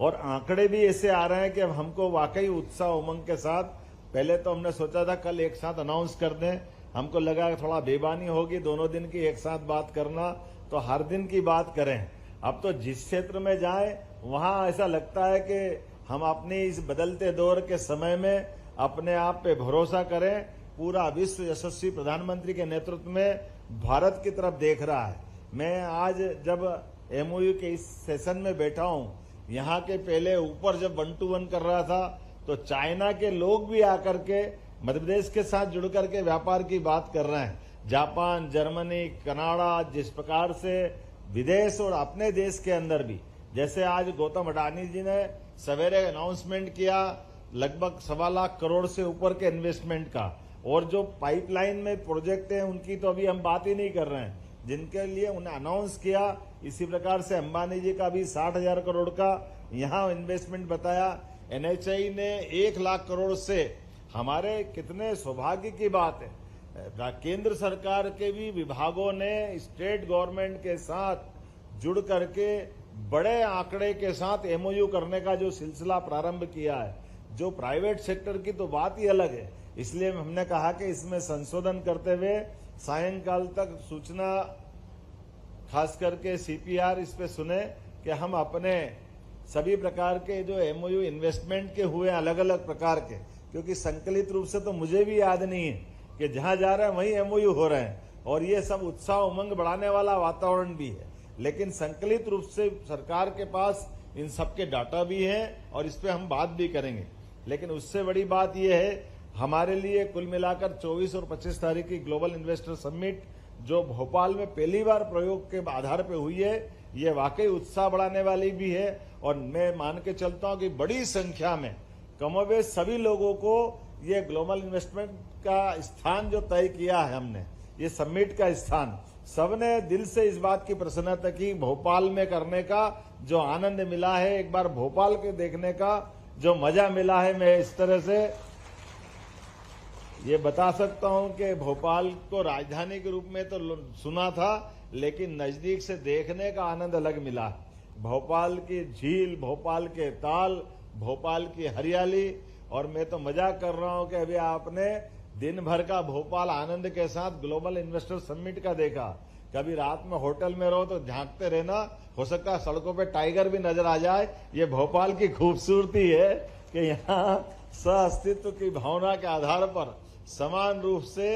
और आंकड़े भी ऐसे आ रहे हैं कि अब हमको वाकई उत्साह उमंग के साथ, पहले तो हमने सोचा था कल एक साथ अनाउंस कर दें, हमको लगा थोड़ा बेबानी होगी दोनों दिन की एक साथ बात करना, तो हर दिन की बात करें। अब तो जिस क्षेत्र में जाएं वहां ऐसा लगता है कि हम अपनी इस बदलते दौर के समय में अपने आप पे भरोसा करें। पूरा विश्व यशस्वी प्रधानमंत्री के नेतृत्व में भारत की तरफ देख रहा है। मैं आज जब एमओयू के इस सेशन में बैठा हूं, यहाँ के पहले ऊपर जब 1 to 1 कर रहा था तो चाइना के लोग भी आकर के मध्य प्रदेश के साथ जुड़ करके व्यापार की बात कर रहे हैं। जापान, जर्मनी, कनाडा, जिस प्रकार से विदेश और अपने देश के अंदर भी, जैसे आज गौतम अडानी जी ने सवेरे अनाउंसमेंट किया लगभग 1.25 लाख करोड़ से ऊपर के इन्वेस्टमेंट का, और जो पाइपलाइन में प्रोजेक्ट हैं उनकी तो अभी हम बात ही नहीं कर रहे हैं, जिनके लिए उन्हें अनाउंस किया। इसी प्रकार से अंबानी जी का भी 60,000 करोड़ का यहाँ इन्वेस्टमेंट बताया। एनएचआई ने 1 लाख करोड़ से, हमारे कितने सौभाग्य की बात है, केंद्र सरकार के भी विभागों ने स्टेट गवर्नमेंट के साथ जुड़ करके बड़े आंकड़े के साथ एमओयू करने का जो सिलसिला प्रारंभ किया है। जो प्राइवेट सेक्टर की तो बात ही अलग है, इसलिए हमने कहा कि इसमें संशोधन करते हुए सायंकाल तक सूचना खास करके सीपीआर इस पे सुने कि हम अपने सभी प्रकार के जो एमओयू इन्वेस्टमेंट के हुए अलग अलग प्रकार के, क्योंकि संकलित रूप से तो मुझे भी याद नहीं है कि जहां जा रहे हैं वहीं एमओयू हो रहे हैं, और ये सब उत्साह उमंग बढ़ाने वाला वातावरण भी है। लेकिन संकलित रूप से सरकार के पास इन सबके डाटा भी हैं और इस पे हम बात भी करेंगे। लेकिन उससे बड़ी बात यह है, हमारे लिए कुल मिलाकर 24 और 25 तारीख की ग्लोबल इन्वेस्टर समिट जो भोपाल में पहली बार प्रयोग के आधार पर हुई है, ये वाकई उत्साह बढ़ाने वाली भी है। और मैं मान के चलता हूं कि बड़ी संख्या में कमोबेश सभी लोगों को ये ग्लोबल इन्वेस्टमेंट का स्थान जो तय किया है हमने, ये समिट का स्थान, सबने दिल से इस बात की प्रसन्नता की। भोपाल में करने का जो आनंद मिला है, एक बार भोपाल के देखने का जो मजा मिला है, मैं इस तरह से ये बता सकता हूं कि भोपाल को राजधानी के रूप में तो सुना था, लेकिन नजदीक से देखने का आनंद अलग मिला। भोपाल की झील, भोपाल के ताल, भोपाल की हरियाली, और मैं तो मजाक कर रहा हूं कि अभी आपने दिन भर का भोपाल आनंद के साथ ग्लोबल इन्वेस्टर समिट का देखा। कभी रात में होटल में रहो तो झांकते रहना, हो सकता है सड़कों पे टाइगर भी नजर आ जाए। ये भोपाल की खूबसूरती है कि यहाँ सह-अस्तित्व की भावना के आधार पर समान रूप से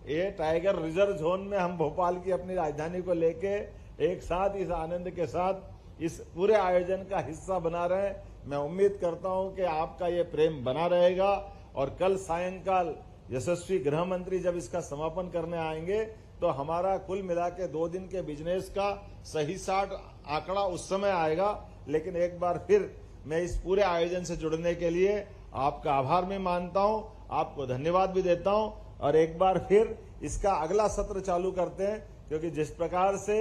ये टाइगर रिजर्व जोन में हम भोपाल की अपनी राजधानी को लेके एक साथ इस आनंद के साथ इस पूरे आयोजन का हिस्सा बना रहे। मैं उम्मीद करता हूं कि आपका ये प्रेम बना रहेगा और कल सायंकाल यशस्वी गृह मंत्री जब इसका समापन करने आएंगे तो हमारा कुल मिला के 2 दिन के बिजनेस का सही साठ आंकड़ा उस समय आएगा। लेकिन एक बार फिर मैं इस पूरे आयोजन से जुड़ने के लिए आपका आभार भी मानता हूं, आपको धन्यवाद भी देता हूं और एक बार फिर इसका अगला सत्र चालू करते हैं, क्योंकि जिस प्रकार से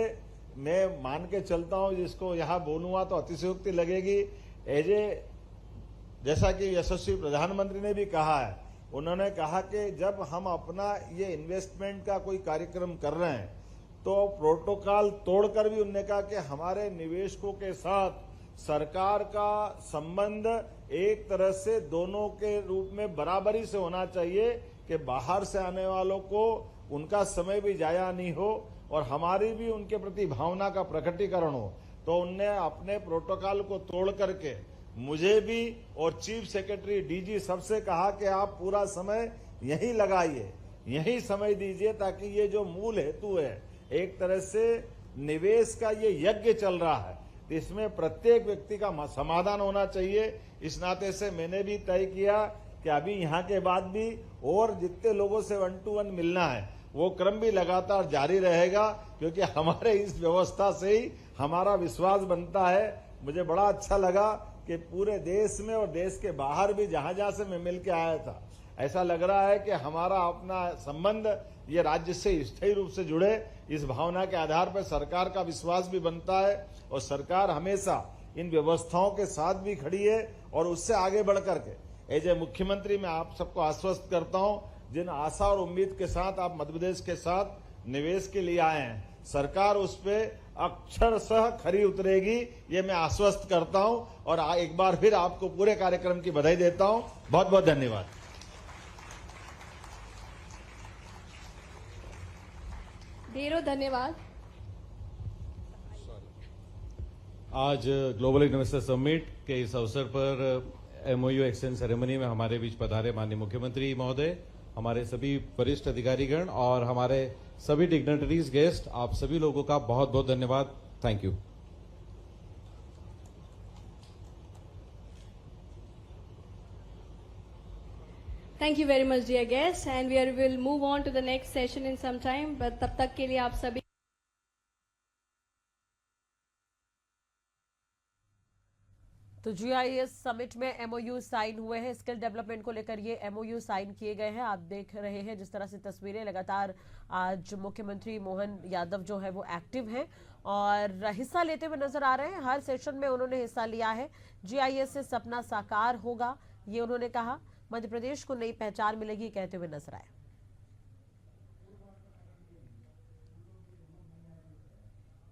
मैं मान के चलता हूं, जिसको यहाँ बोलूंगा तो अतिशयोक्ति लगेगी। जैसा कि यशस्वी प्रधानमंत्री ने भी कहा है, उन्होंने कहा कि जब हम अपना ये इन्वेस्टमेंट का कोई कार्यक्रम कर रहे हैं तो प्रोटोकॉल तोड़कर भी उन्होंने कहा कि हमारे निवेशकों के साथ सरकार का संबंध एक तरह से दोनों के रूप में बराबरी से होना चाहिए कि बाहर से आने वालों को उनका समय भी जाया नहीं हो और हमारी भी उनके प्रति भावना का प्रकटीकरण हो। तो उनने अपने प्रोटोकॉल को तोड़ करके मुझे भी और चीफ सेक्रेटरी डीजी सबसे कहा कि आप पूरा समय यहीं लगाइए, यहीं समय दीजिए, ताकि ये जो मूल हेतु है, एक तरह से निवेश का ये यज्ञ चल रहा है, तो इसमें प्रत्येक व्यक्ति का समाधान होना चाहिए। इस नाते से मैंने भी तय किया कि अभी यहाँ के बाद भी और जितने लोगों से 1 to 1 मिलना है वो क्रम भी लगातार जारी रहेगा, क्योंकि हमारे इस व्यवस्था से ही हमारा विश्वास बनता है। मुझे बड़ा अच्छा लगा कि पूरे देश में और देश के बाहर भी जहां जहां से मैं मिल के आया था, ऐसा लग रहा है कि हमारा अपना संबंध ये राज्य से स्थायी रूप से जुड़े। इस भावना के आधार पर सरकार का विश्वास भी बनता है और सरकार हमेशा इन व्यवस्थाओं के साथ भी खड़ी है और उससे आगे बढ़ करके एज ए मुख्यमंत्री मैं आप सबको आश्वस्त करता हूं, जिन आशा और उम्मीद के साथ आप मध्य प्रदेश के साथ निवेश के लिए आए हैं, सरकार उस पे अक्षरशः खरी उतरेगी, ये मैं आश्वस्त करता हूं। और एक बार फिर आपको पूरे कार्यक्रम की बधाई देता हूं। बहुत बहुत धन्यवाद। ढेरों धन्यवाद। आज ग्लोबल इन्वेस्टर समिट के इस अवसर पर MOU एक्सचेंज सेरेमनी में हमारे बीच पधारे माननीय मुख्यमंत्री महोदय, हमारे सभी वरिष्ठ अधिकारीगण और हमारे सभी डिग्नेटरीज गेस्ट, आप सभी लोगों का बहुत बहुत धन्यवाद। Thank you. Thank you very much, dear guests, and will move on to the next session in some time. But तब तक के लिए आप सभी तो GIS समिट में MOU साइन हुए हैं। स्किल डेवलपमेंट को लेकर ये MOU साइन किए गए हैं। आप देख रहे हैं जिस तरह से तस्वीरें लगातार आज मुख्यमंत्री मोहन यादव जो है वो एक्टिव हैं और हिस्सा लेते हुए नजर आ रहे हैं। हर सेशन में उन्होंने हिस्सा लिया है। GIS से सपना साकार होगा, ये उन्होंने कहा। मध्य प्रदेश को नई पहचान मिलेगी कहते हुए नजर आए।